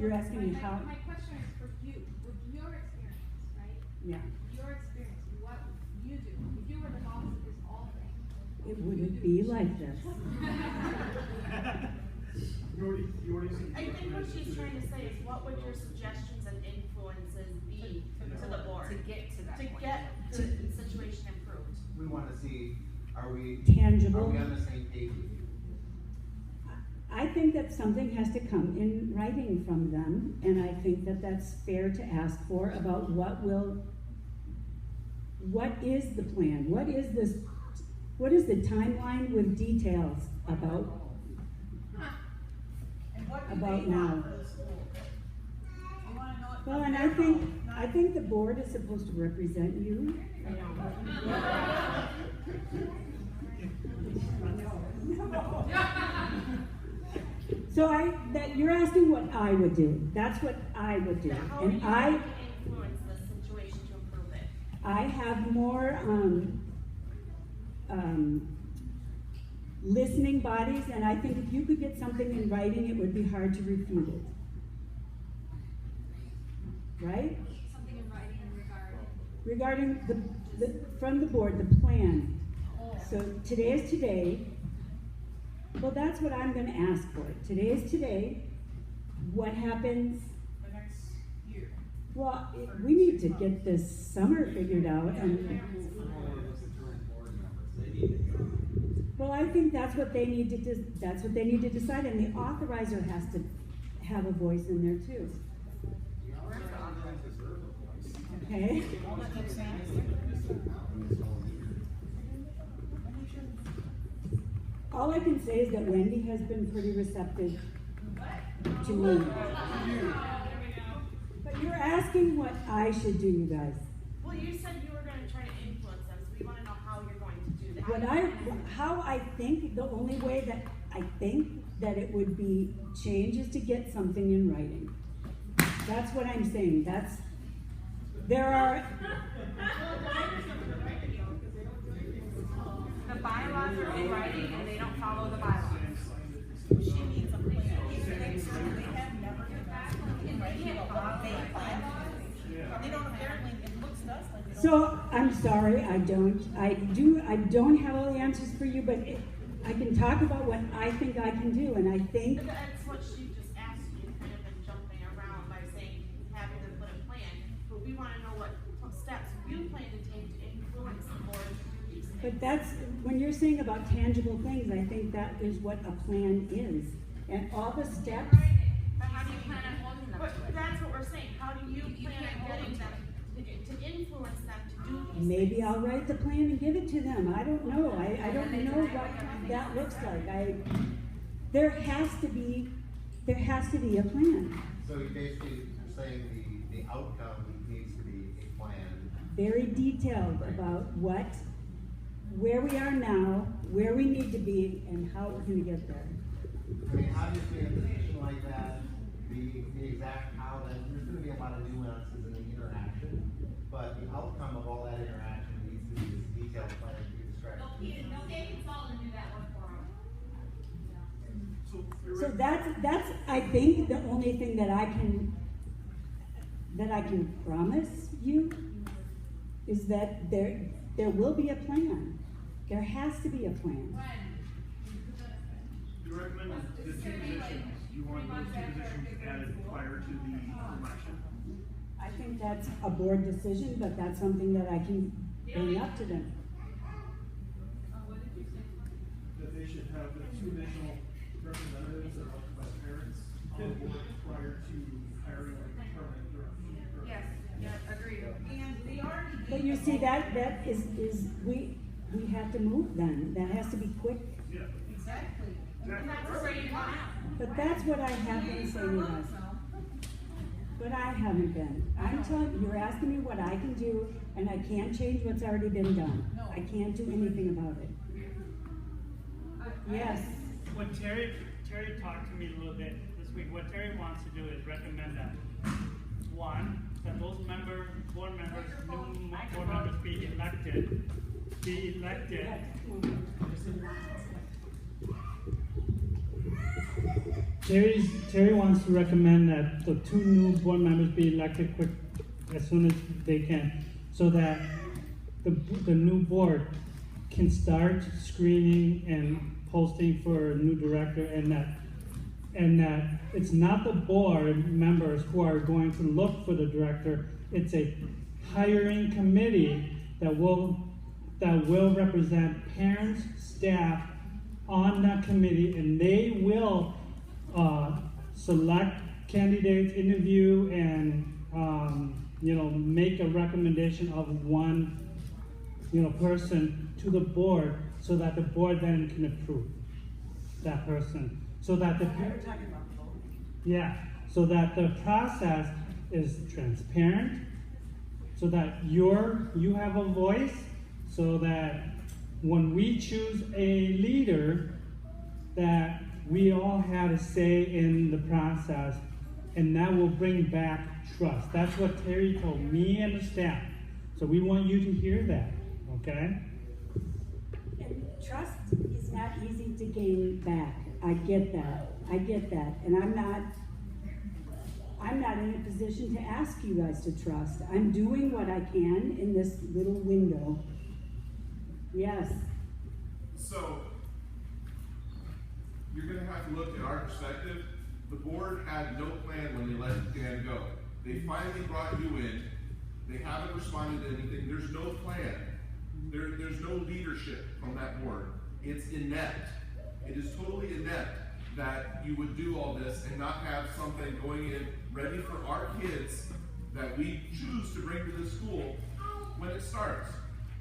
You're asking me how? My question is for you, with your experience, right? Yeah. Your experience, what you do, if you were the boss of this all thing. It wouldn't be like this. I think what she's trying to say is, what would your suggestions and influences be to the board? To get to that point. To get the situation improved. We want to see, are we Tangible. Are we on the same page with you? I think that something has to come in writing from them, and I think that that's fair to ask for about what is the plan? What is the timeline with details about now? Well, and I think the board is supposed to represent you. So that you're asking what I would do. That's what I would do. How are And you going to influence the situation to improve it? I have more listening bodies, and I think if you could get something in writing, it would be hard to refute it. Right? Something in writing Regarding from the board, the plan. So today is today. Well, that's what I'm going to ask for. Today is today. What happens? The next year. Well, we need to get this summer figured out, and well, I think that's what they need to that's what they need to decide, and the authorizer has to have a voice in there too. Okay. All I can say is that Wendy has been pretty receptive to me. But you're asking what I should do, you guys. Well, you said you were gonna try to influence them, so we wanna know how you're going to do that. How I think, the only way that I think that it would be changed is to get something in writing. That's what I'm saying. There are. The bylaws are in writing and they don't follow the bylaws. She needs a plan. They have never been back in writing. They don't apparently, it looks to us like they don't. So, I'm sorry, I don't have all the answers for you, but I can talk about what I think I can do, and I think. That's what she just asked you, kind of been jumping around by saying, having them put a plan, but we wanna know what steps you plan to take to influence the board to do these things. But that's, when you're saying about tangible things, I think that is what a plan is. And all the steps. But how do you plan on holding them? But that's what we're saying, how do you plan on getting them to influence them to do these things? Maybe I'll write the plan and give it to them. I don't know. I don't know what that looks like. There has to be a plan. So you basically are saying the outcome needs to be a plan. Very detailed about where we are now, where we need to be, and how we're gonna get there. I mean, obviously in a position like that, the exact how, then there's gonna be a lot of nuances in the interaction, but the outcome of all that interaction needs to be this detailed plan that you described. They'll get a consultant and do that work for them. So that's I think the only thing that I can promise you is that there will be a plan. There has to be a plan. You recommend the two positions, you want those two positions added prior to the election? I think that's a board decision, but that's something that I can bring up to them. That they should have the two additional representatives that are elected by parents on board prior to hiring a permanent director. Yes, agreed. And they already. But you see, that is we have to move then. That has to be quick. Yeah. Exactly. And that's already gone out. But that's what I have been saying, guys. But I haven't been. I'm telling you, you're asking me what I can do, and I can't change what's already been done. I can't do anything about it. Yes. What Terry talked to me a little bit this week, what Terry wants to do is recommend that, one, that those board members, new board members be elected. Terry wants to recommend that the two new board members be elected quick, as soon as they can, so that the new board can start screening and posting for a new director, and that it's not the board members who are going to look for the director. It's a hiring committee that will represent parents, staff on that committee, and they will select candidates, interview, and make a recommendation of one person to the board, so that the board then can approve that person, so that the process is transparent, so that you have a voice, so that when we choose a leader, that we all have a say in the process, and that will bring back trust. That's what Terry told me and the staff. So we want you to hear that, okay? And trust is not easy to gain back. I get that. And I'm not in a position to ask you guys to trust. I'm doing what I can in this little window. Yes. So, you're gonna have to look at our perspective. The board had no plan when they let Dan go. They finally brought you in. They haven't responded to anything. There's no plan. There's no leadership from that board. It's inept. It is totally inept that you would do all this and not have something going in ready for our kids that we choose to bring to the school when it starts.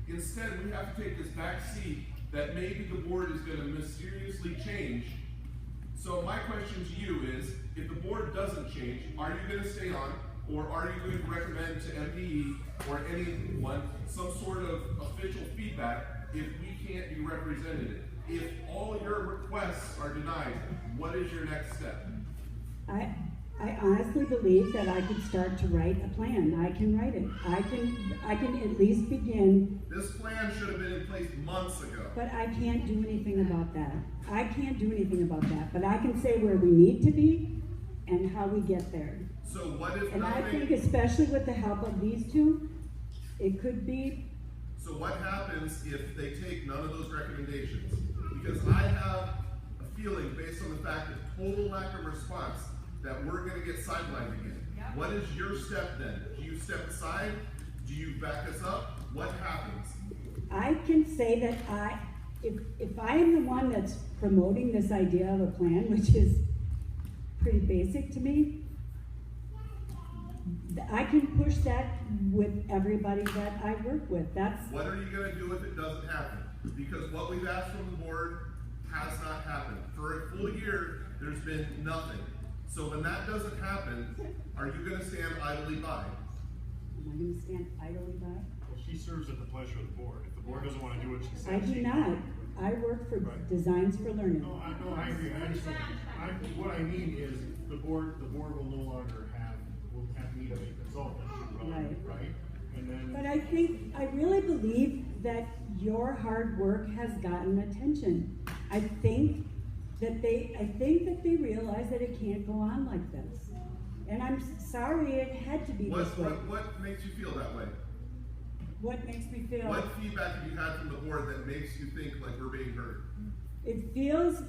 Instead, we have to take this back seat that maybe the board is going to mysteriously change. So my question to you is, if the board doesn't change, are you going to stay on, or are you going to recommend to MDE or anyone some sort of official feedback if we can't be represented? If all your requests are denied, what is your next step? I honestly believe that I could start to write a plan. I can write it. I can at least begin. This plan should have been in place months ago. But I can't do anything about that. I can't do anything about that. But I can say where we need to be and how we get there. So what if and nothing... I think especially with the help of these two, it could be... So what happens if they take none of those recommendations? Because I have a feeling, based on the fact of total lack of response, that we're going to get sidelined again. Yep. What is your step then? Do you step aside? Do you back us up? What happens? I can say that if I am the one that's promoting this idea of a plan, which is pretty basic to me, I can push that with everybody that I work with. That's what are you going to do if it doesn't happen? Because what we've asked from the board has not happened. For a full year, there's been nothing. So when that doesn't happen, are you going to stand idly by? Am I going to stand idly by? Well, she serves at the pleasure of the board. If the board doesn't want to do what she says, I do not. I work for Designs for Learning. No, I agree. I understand. What I mean is the board will no longer will have need of a consultant. Right? And then. But I really believe that your hard work has gotten attention. I think that they realize that it can't go on like this. And I'm sorry it had to be this way. What makes you feel that way? What makes me feel? What feedback have you had from the board that makes you think like we're being heard? It feels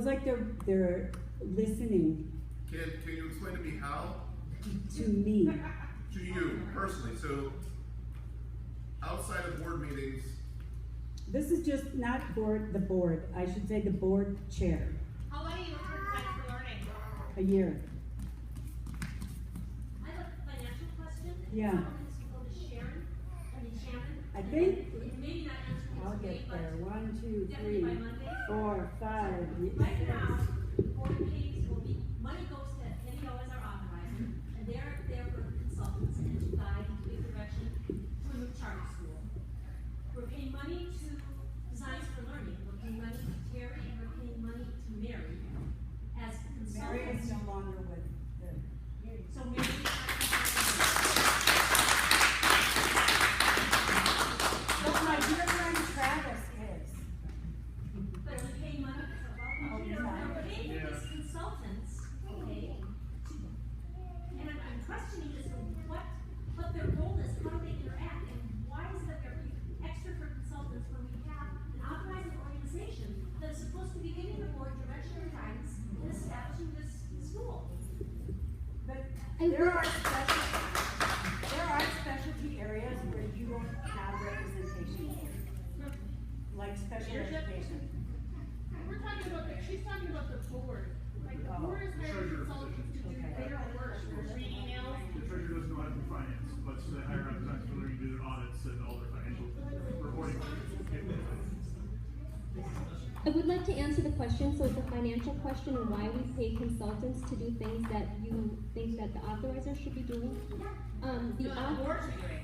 like they're listening. Can you explain to me how? To me. To you personally. So outside of board meetings. This is just not the board. I should say the board chair. How long are you for Designs for Learning? A year. I have a financial question. Yeah. Someone needs to go to Shannon. I think maybe not answer I'll today, get but there. 1, 2, 3, definitely by Monday. 4, 5. Right now, board pays will be, money goes to NEO as our authorizer, and they're there for consultants and to guide and to give direction to a new charter school. We're paying money to Designs for Learning, we're paying money to Terry, and we're paying money to Mary as consultants. Mary is no longer with the. So Mary. But my dear friend Travis is. But we pay money, we're paying for these consultants, okay? And I'm questioning as to what their role is, how do they interact, and why is it that they're extra for consultants when we have an authorizing organization that is supposed to be giving the board direction and guidance in establishing this school? But there are specialty areas where you don't have representation, like special education. We're talking about she's talking about the board. Like the board is hiring consultants to do their work, read emails. The treasurer doesn't know how to do finance, but so they hire out Designs for Learning to do their audits and all their financial reporting. I would like to answer the question. So it's a financial question and why we pay consultants to do things that you think that the authorizer should be doing. The board should do it.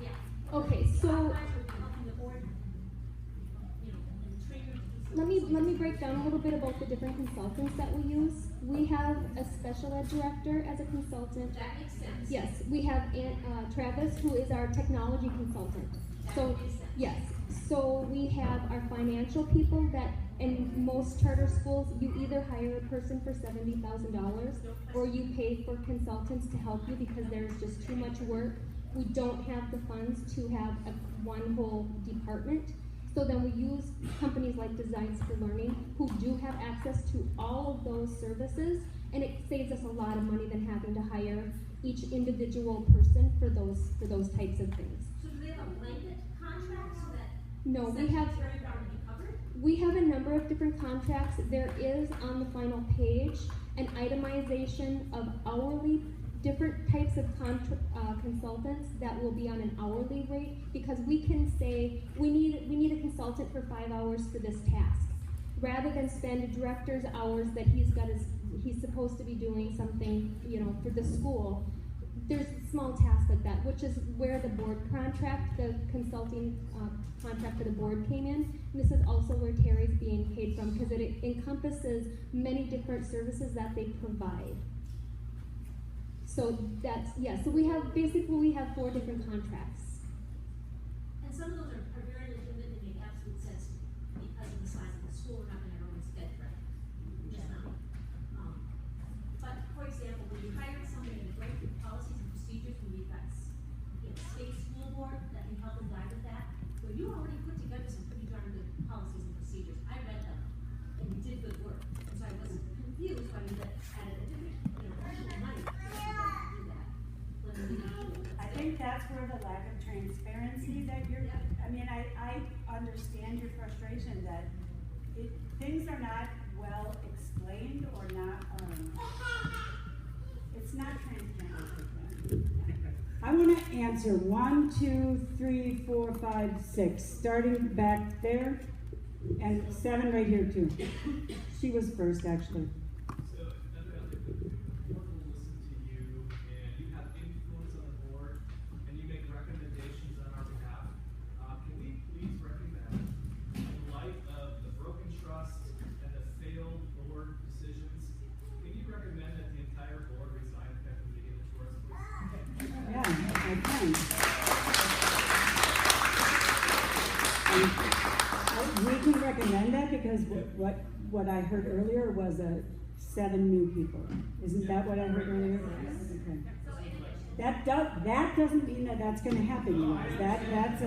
Yeah. Okay, so Helping the board, and training. let me break down a little bit about the different consultants that we use. We have a special ed director as a consultant. That makes sense. Yes, we have Travis, who is our technology consultant. So yes, so we have our financial people that in most charter schools you either hire a person for $70,000 or you pay for consultants to help you because there's just too much work. We don't have the funds to have one whole department. So then we use companies like Designs for Learning who do have access to all of those services, and it saves us a lot of money than having to hire each individual person for those types of things. So do they have a blanket contract so that No, we have sections are already covered? we have a number of different contracts. There is on the final page an itemization of hourly, different types of consultants that will be on an hourly rate, because we can say we need a consultant for 5 hours for this task, rather than spend a director's hours that he's supposed to be doing something, you know, for the school. There's small tasks like that, which is where the board contract, the consulting contract for the board came in. And this is also where Terry's being paid from, because it encompasses many different services that they provide. So that's, yeah, so we have 4 different contracts. And some of those are very legitimate and make absolute sense because of the size of the school. We're not gonna have everyone's fed right. Just not. But for example, when you hire somebody to write the policies and procedures, when we've got state school board that can help and guide with that, well, you already put together some pretty darn good policies and procedures. I read them, and you did good work. And so I wasn't confused when you added a different, additional money to do that. When we need to. I think that's where the lack of transparency that you're, I mean, I understand your frustration that things are not well explained or not, it's not transparent. I want to answer 1, 2, 3, 4, 5, 6, starting back there, and 7 right here too. She was first, actually. So, evidently, the board will listen to you, and you have influence on the board, and you make recommendations on our behalf. Can we please recommend, in light of the broken trust and the failed board decisions, can you recommend that the entire board resign effective immediately for us, please? Yeah, I can. We can recommend that because what I heard earlier was 7 new people. Isn't that what I heard earlier? Okay. That doesn't mean that that's going to happen, you guys. That's a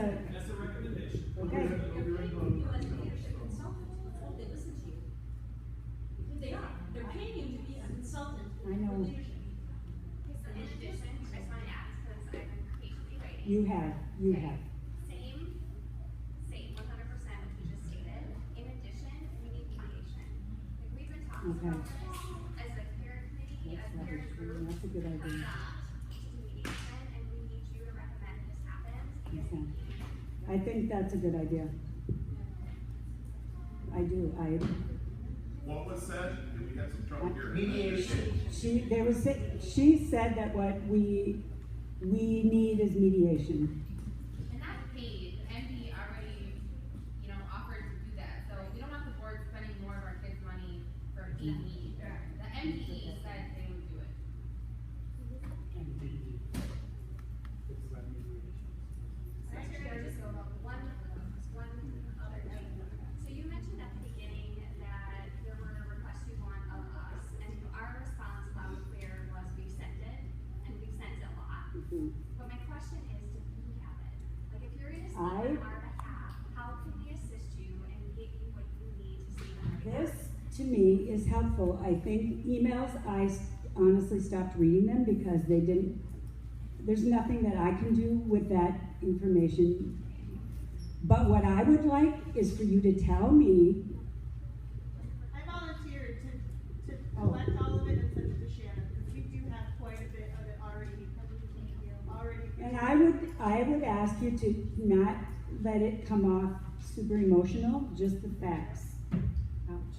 recommendation. Okay. You as a leadership consultant, let's hope they listen to you. They are. They're paying you to be a consultant I know. for leadership. So in addition, I just want to ask, because I've been patiently waiting. You have. Same, 100% what you just stated. In addition, we need mediation. Like we've been talking Okay. about this as a parent committee, as a parent group. That's a good idea. To mediation, and we need you to recommend this happens. Okay. I think that's a good idea. I do. What was said? Did we have some trouble here? Mediation. She said that what we need is mediation. And that's paid. The MD already, offered to do that. So we don't want the board spending more of our kids' money for an AE. The MDE said they would do it. Secretary, just one other thing. So you mentioned at the beginning that there were requests you want of us, and our response loud and clear was we sent it, and we've sent it a lot. But my question is, do we have it? Like if you're gonna speak on our behalf, how can we assist you and get you what you need to speak on our behalf? This, to me, is helpful. I think emails, I honestly stopped reading them because there's nothing that I can do with that information. But what I would like is for you to tell me. I volunteered to collect all of it and send it to Shannon, because we do have quite a bit of it already. And I would ask you to not let it come off super emotional, just the facts. Ouch.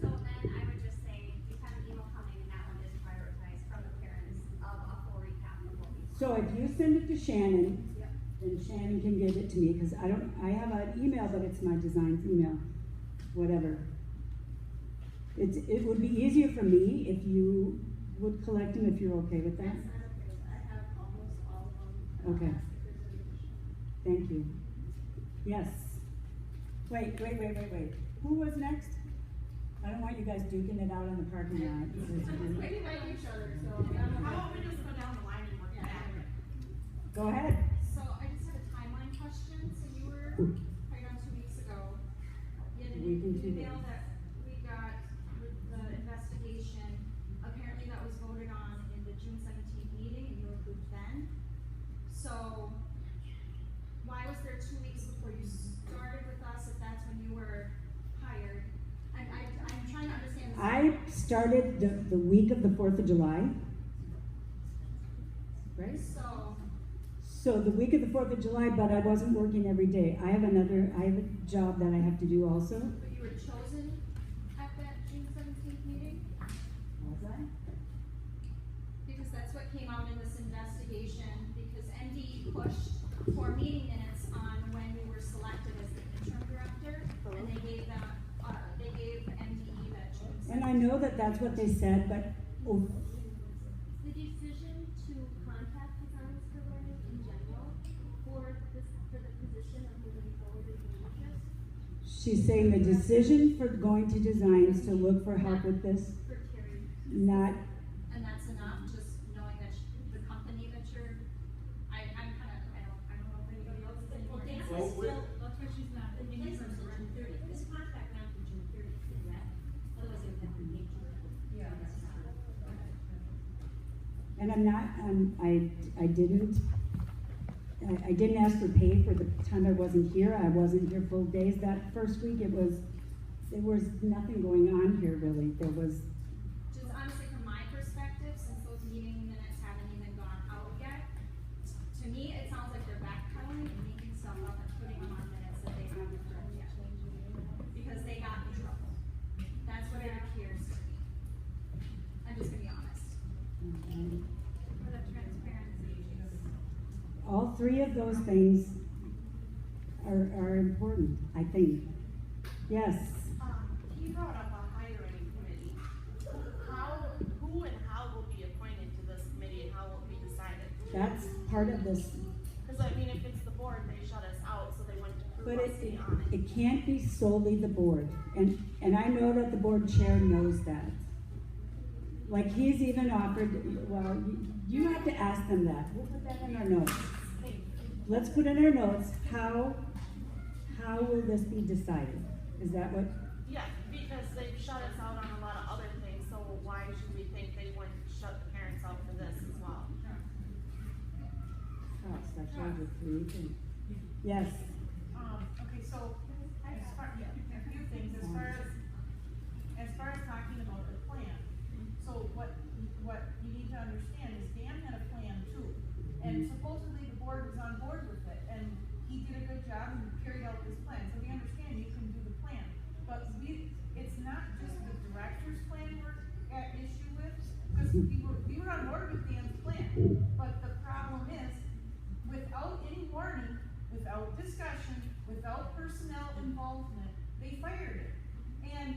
So then I would just say, you have an email coming and that one is prioritized from the parents of a full recap of what we saw. So if you send it to Shannon, then Shannon can give it to me, because I have an email, but it's my Designs email, whatever. It would be easier for me if you would collect them, if you're okay with that. Yes, I'm okay with that. I have almost all of them. Okay. Thank you. Yes. Wait. Who was next? I don't want you guys duking it out in the parking lot. We like each other, so. How about we just go down the line and work it out? Go ahead. So I just had a timeline question. So you were hired on week and 2 the days. email that we got with the investigation, apparently that was voted on in the June 17th meeting and you approved then. So why was there 2 weeks before you started with us if that's when you were hired? I'm trying to understand this. I started the week of the 4th of July. Right? So the week of the 4th of July, but I wasn't working every day. I have a job that I have to do also. But you were chosen at that June 17th meeting? Was I? Because that's what came out in this investigation, because MD pushed for meeting minutes on when you were selected as the interim director, and they gave MDE that June 17th. And I know that that's what they said, but The decision to contact Designs for Learning in general for the position of moving forward in leadership. she's saying the decision for going to Designs to look for help with this, For Terry. not, And that's enough, just knowing that the company that you're, I don't know if anybody else is Well, anymore. Dan Well, is wait. still, That's why she's not. the interim till June 30th. This contract ran through June 30th, correct? Otherwise, it would have been made June 30th. Yeah. and I'm not, I didn't ask for pay for the time I wasn't here. I wasn't here full days. That first week, there was nothing going on here really. There was, Just honestly, from my perspective, since those meeting minutes haven't even gone out yet, to me, it sounds like they're backpedaling and making stuff up and putting them on minutes that they haven't done yet. Because they got in trouble. That's what it appears to me. I'm just gonna be honest. For the transparency. all three of those things are important, I think. Yes, He brought up a hiring committee. Who and how will be appointed to this committee and how will it be decided? that's part of this. Cause I mean, if it's the board, they shut us out, so they wouldn't But approve us being on it. it can't be solely the board, and I know that the board chair knows that. Like, he's even offered, well, you have to ask them that, we'll put that in our notes. Let's put in our notes, how will this be decided? Is that what, Yeah, because they've shut us out on a lot of other things, so why should we think they wouldn't shut the parents out for this as well? gosh, I tried to create and, yes, Okay, so, a few things, as far as talking about the plan. So what you need to understand is Dan had a plan too, and supposedly the board was on board with it, and he did a good job and carried out this plan, so we understand you can do the plan. But it's not just the director's plan we're at issue with, because we were on board with Dan's plan, but the problem is, without any warning, without discussion, without personnel involvement, they fired it. And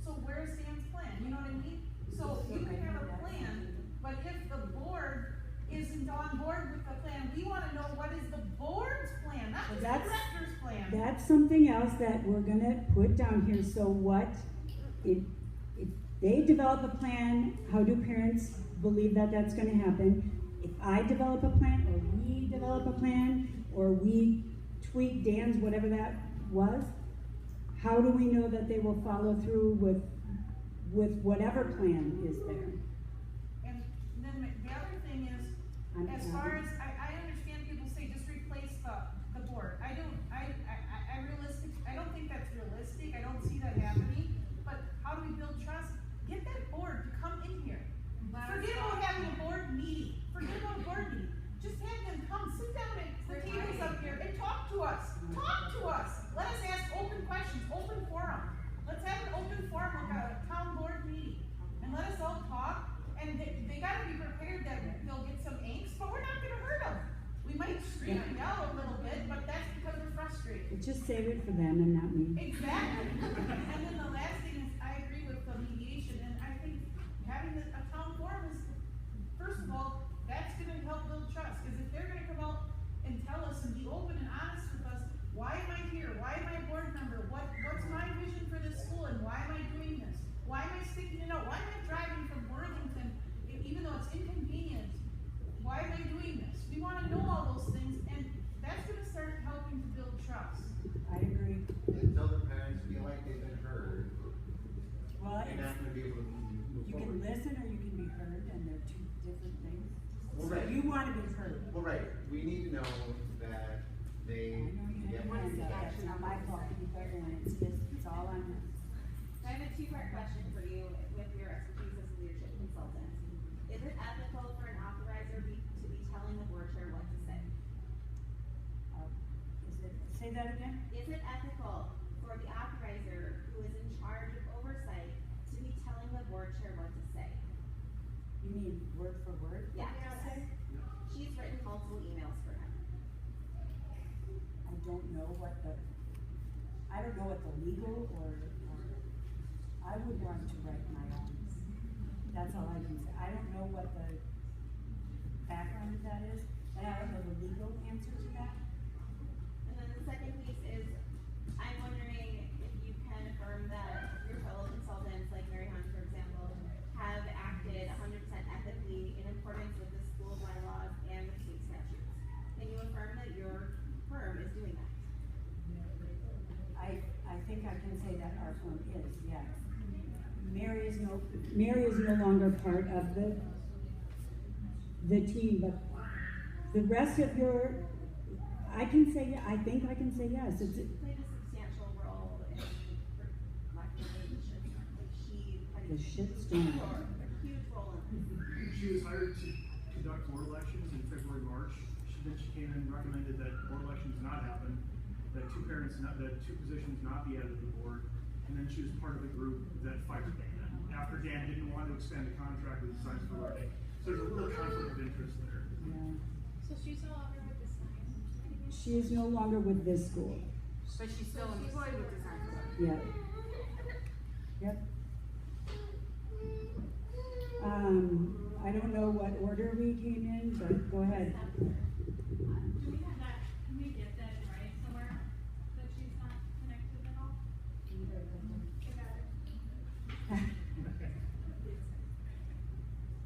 so where's Dan's plan? You know what I mean? So you can have a plan, but if the board isn't on board with the plan, we wanna know what is the board's plan, not just the That's- director's plan. that's something else that we're gonna put down here, so what, if they develop a plan, how do parents believe that that's gonna happen? If I develop a plan, or we develop a plan, or we tweak Dan's, whatever that was, how do we know that they will follow through with whatever plan is there? And then the other thing is, as far as, I understand people say just replace the board. I don't think that's realistic, I don't see that happening, but how do we build trust? Get that board to come in here. Forget about having a board meeting, just have them come, sit down at the tables up here and talk to us, let us ask open questions, open forum. Let's have an open forum, like a town board meeting, and let us all talk, and they gotta be prepared that they'll get some angst, but we're not gonna hurt them. We might scream and yell a little bit, but that's because we're frustrated. Just save it for them and not me. Exactly. And then the last thing is, I agree with the mediation, and I think having a town forum is, first of all, that's gonna help build trust, because if they're gonna come out and tell us and be open and honest with us, why am I here? Why am I a board member? What's my vision for this school, and why am I doing this? Why am I sticking it out? Why am I driving from Worthington, even though it's inconvenient? Why am I doing this? We wanna know all those things, and that's gonna start helping to build trust. I agree. Until the parents feel like they've been Well, you're not gonna be able to move you forward. can listen or you can be heard, and they're two different things. Well, So right. you wanna be heard. Well, right, we need to know that they. I know you get have what hands is up, the that's action not my fault either, and it's all on you. I have a two-part question for you with your expertise as a leadership consultant. Is it ethical for an authorizer to be telling the board chair what to say? Say that again? Is it ethical for the authorizer who is in charge of oversight to be telling the board chair what to say? You mean word for word? Yeah. What did I say? She's written multiple emails for him. I don't know what the legal or I would want to write my own. That's all I can say. I don't know what the background of that is, and I don't know the legal answer to that. And then the second piece is, I'm wondering if you can affirm that your fellow consultants, like Mary Hunt, for example, have acted 100% ethically in accordance with the school bylaws and the state statutes. Can you affirm that your firm is doing that? I think I can say that our firm is, yes. Mary is no longer part of the team, but the rest of your, I think I can say yes. It's Played a substantial role in, for lack of a better term, like she played the shitstorm. a huge role in this. She was hired to conduct board elections in February, March. She came in and recommended that board elections not happen, that two positions not be added to the board, and then she was part of the group that fired Dan. After Dan didn't want to extend the contract with Designs for Learning. So there's a little conflict of interest there. Yeah. So she's no longer with the science? She is no longer with this school. But she's still employed with Design for Learning. Yeah. Yep. I don't know what order we came in, but go ahead. Do we have that, can we get that in writing somewhere, that she's not connected at all?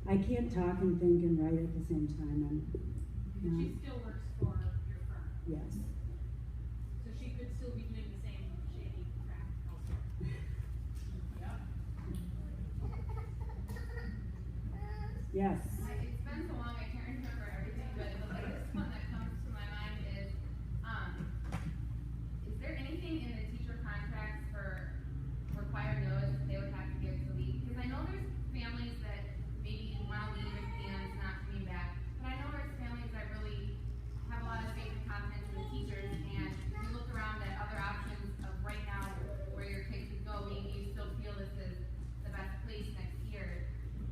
I can't talk and think and write at the same time. She still works for your firm, Yes. so she could still be doing the same shady crap elsewhere. Yes. It's been so long, I can't remember everything, but the latest one that comes to my mind is there anything in the teacher contracts for required notice that they would have to give to leave? Because I know there's families that maybe want to leave if Dan's not coming back, but I know there's families that really have a lot of faith and confidence in the teachers, and you look around at other options of right now where your kid could go, maybe you still feel this is the best place next year.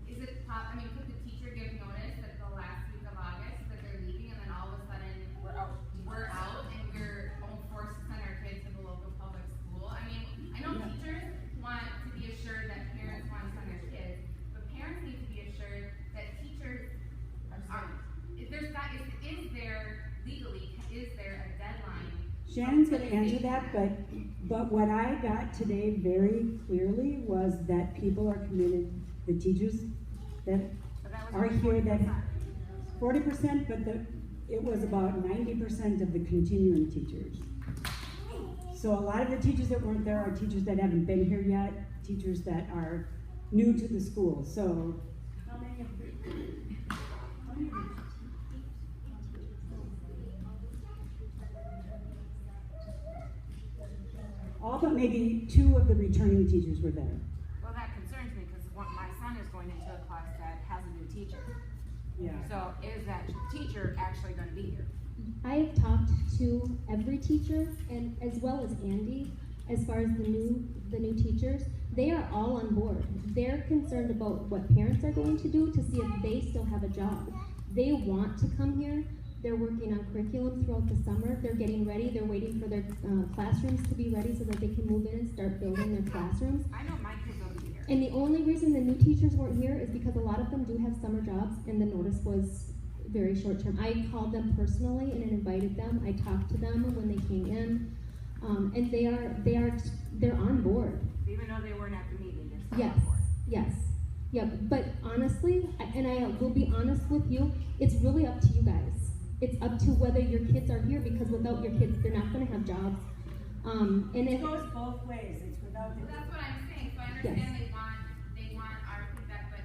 Is it could the teacher give notice at the last week of August that they're leaving, and then all of a sudden we're out and we're forced to send our kids to the local public school? I mean, I know teachers want to be assured that parents want to send their kids, but parents need to be assured that teachers is there a deadline? Shannon's going to answer that, but what I got today very clearly was that people are committed, the teachers that are here, that 40%, but it was about 90% of the continuing teachers. So a lot of the teachers that weren't there are teachers that haven't been here yet, teachers that are new to the school. So how many of all but maybe 2 of the returning teachers were there. Well, that concerns me because my son is going into a class that has a new teacher. Yeah. So is that teacher actually going to be here? I have talked to every teacher, and as well as Andy, as far as the new teachers. They are all on board. They're concerned about what parents are going to do to see if they still have a job. They want to come here. They're working on curriculum throughout the summer. They're getting ready. They're waiting for their classrooms to be ready so that they can move in and start building their classrooms. I know my kids will be here. And the only reason the new teachers weren't here is because a lot of them do have summer jobs, and the notice was very short term. I called them personally and invited them. I talked to them when they came in, and they're on board. Even though they weren't at the meeting, they're still Yes, on board. yes, yeah. But honestly, and I will be honest with you, it's really up to you guys. It's up to whether your kids are here, because without your kids, they're not going to have jobs. And it goes both ways. It's without the. That's what I'm saying. So I understand they want our feedback, but,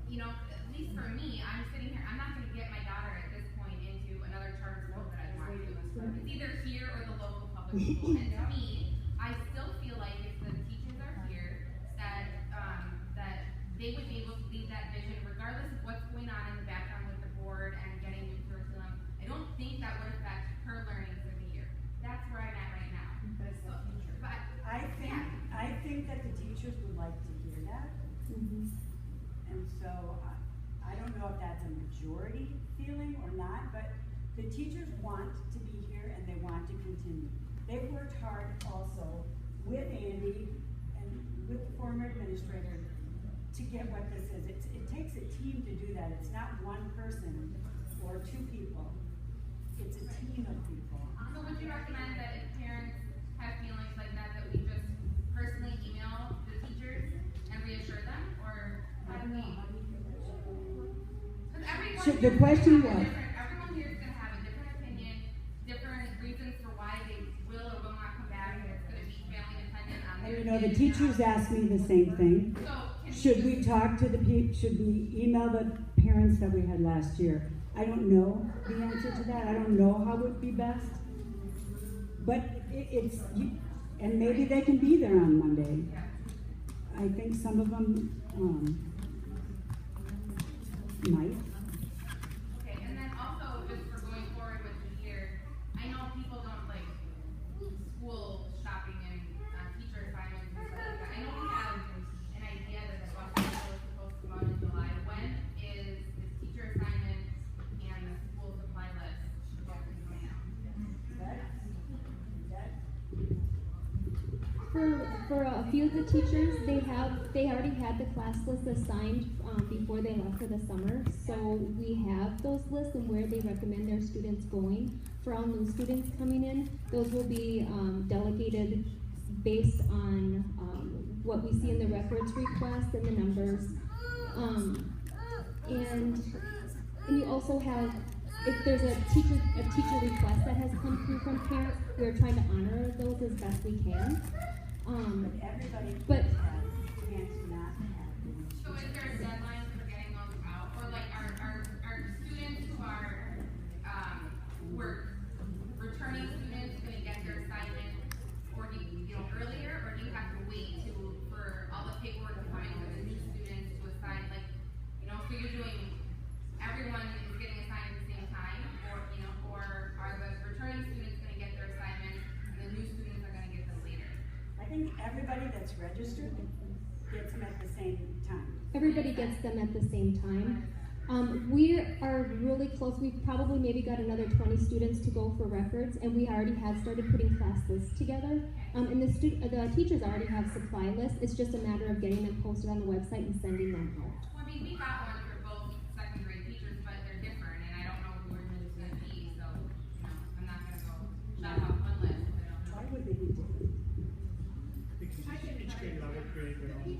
you know, at least for me, I'm sitting here, I'm not gonna get my daughter at this point into another charter school that I want to. It's either here or the local public school, and to me, I still feel like if the teachers are here, that, that they would be able to lead that vision regardless of what's going on in the background with the board and getting new curriculum. I don't think that would affect her learning for the year. That's where I'm at right now. But I think that the teachers would like to hear that. And so I don't know if that's a majority feeling or not, but the teachers want to be here and they want to continue. They've worked hard also with Andy and with the former administrator to get what this is. It takes a team to do that. It's not one person or two people. It's a team of people. So would you recommend that if parents have feelings like that, that we just personally email the teachers and reassure them, or how do we? Because everyone The question was. Everyone here is going to have a different opinion, different reasons for why they will or will not come back, and it's going to be family dependent on And their you know, the kids. teachers asked me the same thing. Should we talk to should we email the parents that we had last year? I don't know the answer to that. I don't know how would be best. But and maybe they can be there on Monday. I think some of them might. Okay, and then also just for going forward with the year, I know people don't like school shopping and teacher assignments and stuff like that. I know we have an idea that the bus schedule is supposed to come out in July. When is this teacher assignment and the school supply list supposed to be coming out? For a few of the teachers, they already had the class list assigned before they left for the summer. So we have those lists and where they recommend their students going. For all new students coming in, those will be delegated based on what we see in the records request and the numbers. And you also have, if there's a teacher request that has come through from parents, we're trying to honor those as best we can. But So is there a deadline for getting those out? Or like are students who are returning students gonna get their assignment or earlier, or do you have to wait for all the paperwork to come in for the new students to assign, like, so you're doing, everyone is getting assigned at the same time, or are the returning students gonna get their assignments and the new students are gonna get them later? I think everybody that's registered gets them at the same time. everybody gets them at the same time. We are really close. We've probably maybe got another 20 students to go for records, and we already have started putting class lists together. And the teachers already have supply lists. It's just a matter of getting them posted on the website and sending them out. Well, I mean, we got one for both second grade teachers, but they're different, and I don't know who we're going to be, so, I'm not going to go shout out one list. Why would they be different? Because each grade level create their own. The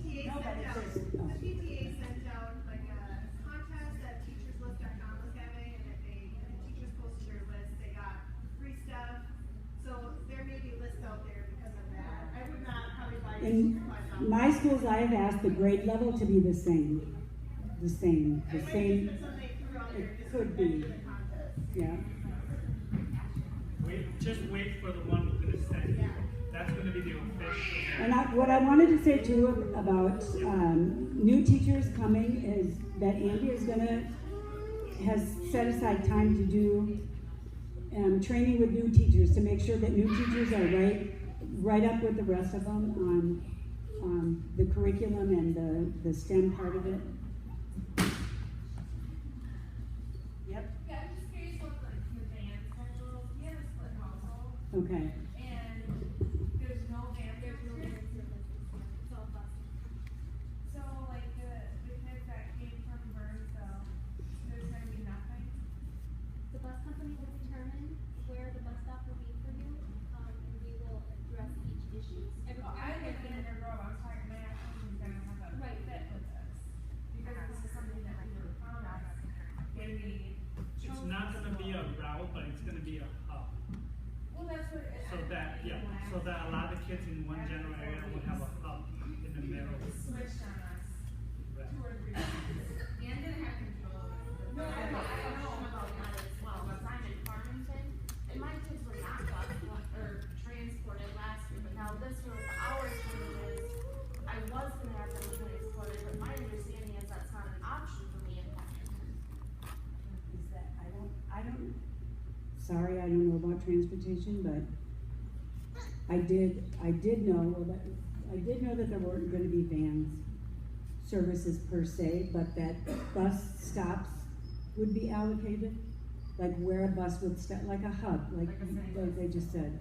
PTA sent out like a contest that teacherslist.com was having, and if the teachers posted their list, they got free stuff. So there may be lists out there because of that. I would not probably buy In my schools, I have asked the grade level to be the same. It could be, yeah. Just wait for the one we're gonna send you. That's gonna be the official. And what I wanted to say too about new teachers coming is that Andy has set aside time to do training with new teachers to make sure that new teachers are right up with the rest of them on the curriculum and the STEM part of it. Yep. Yeah, I'm just curious what the band schedule. We have a split household. Okay. And there's no band. It's all busing. So like the kids that came from Burnsville, there's gonna be nothing. The bus company will determine where the bus stop will be for you, and we will address each issue. I live in a row. I'm sorry, my actually is gonna have a fit with this because this is something that we were promised. It's not gonna be a route, but it's gonna be a hub. Well, that's what. So that that, yeah, so that a lot of kids in one general area would have a hub in the middle. Switched on us Right. 2 or 3 times. Dan didn't have control of it. No, I don't know about that as well, because I'm in Farmington, and my kids were not bused or transported last year, but now this year with the hours changes, I was gonna have them transported, but my understanding is that's not an option for me in Farmington. Is that, sorry, I don't know about transportation, but I did know that there weren't gonna be vans services per se, but that bus stops would be allocated, like where a bus would stop, like a hub, like they just said.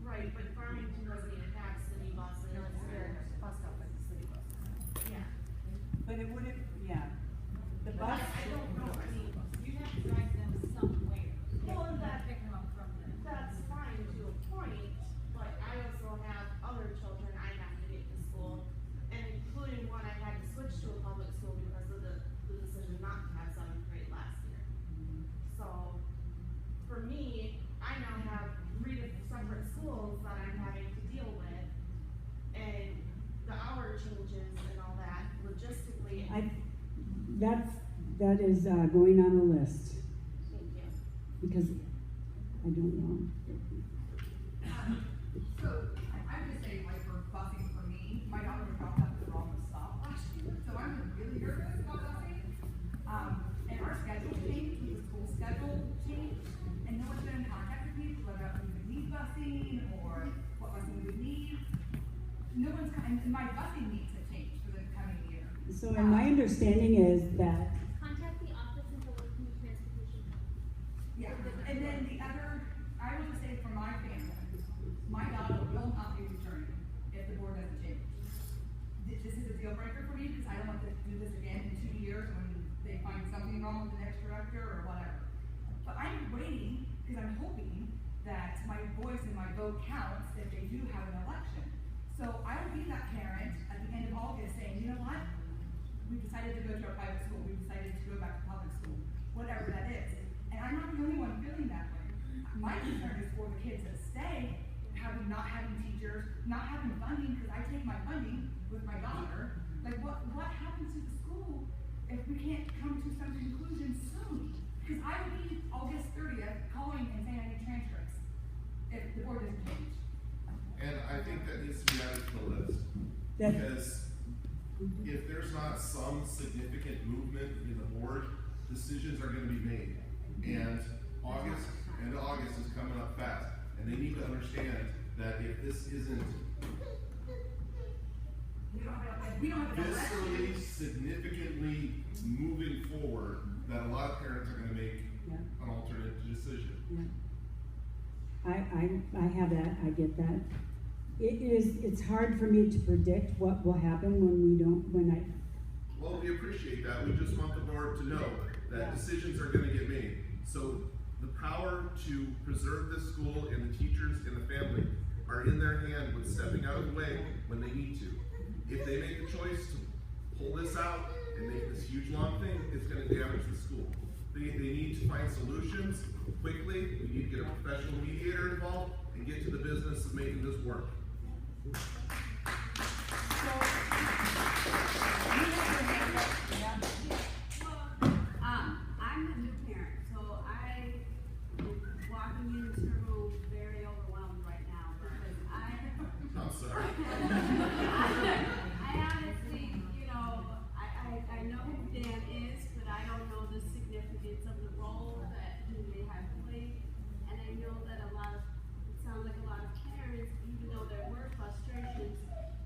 Right, but Farmington doesn't even have city buses, they're bus stop at the city bus. Yeah. But it wouldn't, yeah, the But bus. I don't know, I mean, You have to drive them somewhere. well, and Pick them up from there. that's fine to a point, but I also have other children I have to get to school, and including one I had to switch to a public school because of the decision not to have 7th grade last year. So, for me, I now have 3 separate schools that I'm having to deal with, and the hour changes and all that, logistically. That is going on the list, Thank you. because I don't know. So, I'm just saying, like, for busing for me, my daughter was dropped off at the wrong stop last year, so I'm really nervous about busing. And our schedule changed, the school schedule changed, and no one's been in contact with me about when we would need busing, or what busing we would need. No one's, and my busing needs have changed for the coming year. So, and my understanding is that, Contact the office and the working transportation. Yeah, and then the other, I will just say for my family, my daughter will not be returning if the board doesn't change. This is a deal breaker for me, because I don't want to do this again in 2 years when they find something wrong with the next director or whatever. But I'm waiting, because I'm hoping that my voice and my vote counts if they do have an election. So I will be that parent at the end of August saying, you know what? We decided to go to our private school, we decided to go back to public school, whatever that is. And I'm not the only one feeling that way. My concern is for the kids that stay, not having teachers, not having funding, because I take my funding with my daughter. Like, what happens to the school if we can't come to some conclusion soon? Because I will be August 30th calling and saying I need transcripts if the board doesn't change. And I think that needs to be added to the list, because if there's not some significant movement in the board, decisions are gonna be made. And end of August is coming up fast, and they need to understand that if this isn't viscerally, significantly moving forward, that a lot of parents are gonna make an alternate decision. I have that, I get that. It's hard for me to predict what will happen Well, we appreciate that. We just want the board to know that decisions are gonna get made. So the power to preserve this school and the teachers and the family are in their hand with stepping out of the way when they need to. If they make the choice to pull this out and make this huge long thing, it's gonna damage the school. They need to find solutions quickly. We need to get a professional mediator involved and get to the business of making this work. I'm a new parent, so I am walking into the room very overwhelmed right now because I'm sorry. I honestly, I know who Dan is, but I don't know the significance of the role that he may have played. And I know that it sounds like a lot of parents, even though there were frustrations,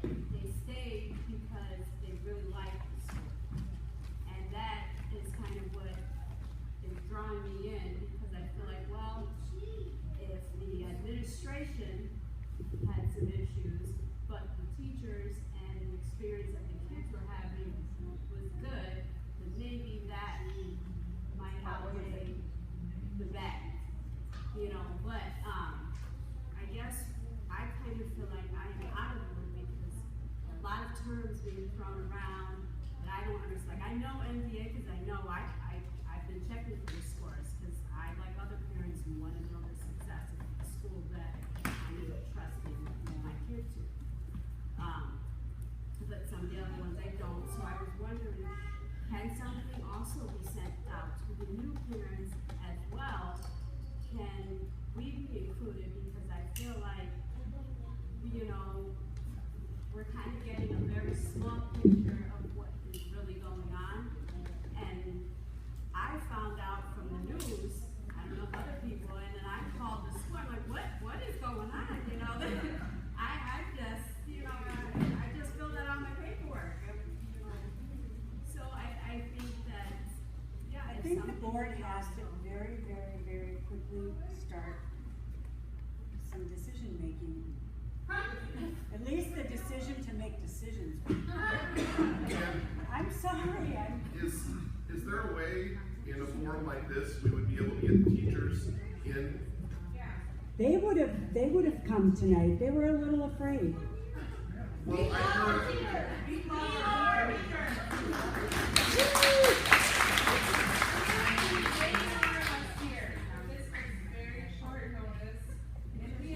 they stayed because they really liked the school. And that is kind of what is drawing me in, because I feel like, well, if the administration had some issues, but the teachers and the experience that the kids were having was good, then maybe that might outweigh the bad, but, I guess I kind of feel like I am out of the room because a lot of terms being thrown around that I don't understand. Like, I know MDA because I know I've been checking for the scores because I, like other parents, want to know the success of the school that parents as well, can we be included? Because I feel like, you know, we're kind of getting a very small picture of what is really going on. And I found out from the news, I don't know if other people, and then I called the school, I'm like, what is going on? You know, I just, you know, I just filled out all my paperwork. You know. So I think that, yeah, I it's think the something board we has also- to very, very, very quickly start some decision making. At least the decision to make decisions. I'm sorry, Is there a way in a forum like this we would be able to get the teachers in? they would have come tonight. They were a little afraid. Well, I heard.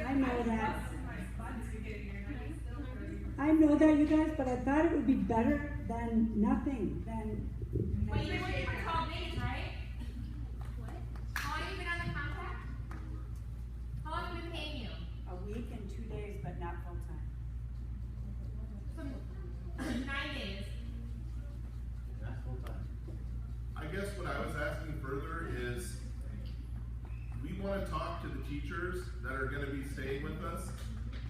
I know that. I know that, you guys, but I thought it would be better than nothing, than. But you've been working for 12 days, right? What? How long have you been on the contract? How long have we been paying you? A week and 2 days, but not full time. 9 days. That's full time. I guess what I was asking further is, we want to talk to the teachers that are going to be staying with us.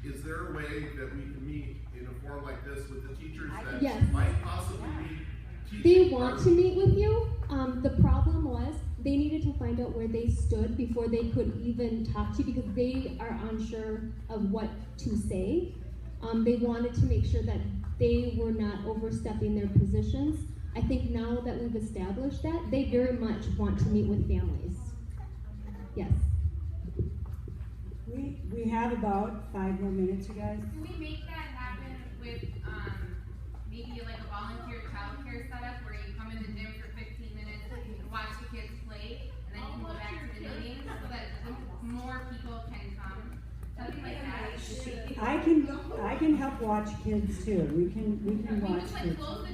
Is there a way that we can meet in a forum like this with the teachers that Yes. might possibly be teaching? They want to meet with you. The problem was they needed to find out where they stood before they could even talk to you because they are unsure of what to say. They wanted to make sure that they were not overstepping their positions. I think now that we've established that, they very much want to meet with families. Yes. We have about 5 more minutes, you guys. Can we make that happen with maybe like a volunteer childcare setup where you come in the gym for 15 minutes and watch the kids play, and then you can go back to the meetings so that more people can come? Something like that. I can help watch kids too. We can We watch just like kids. close the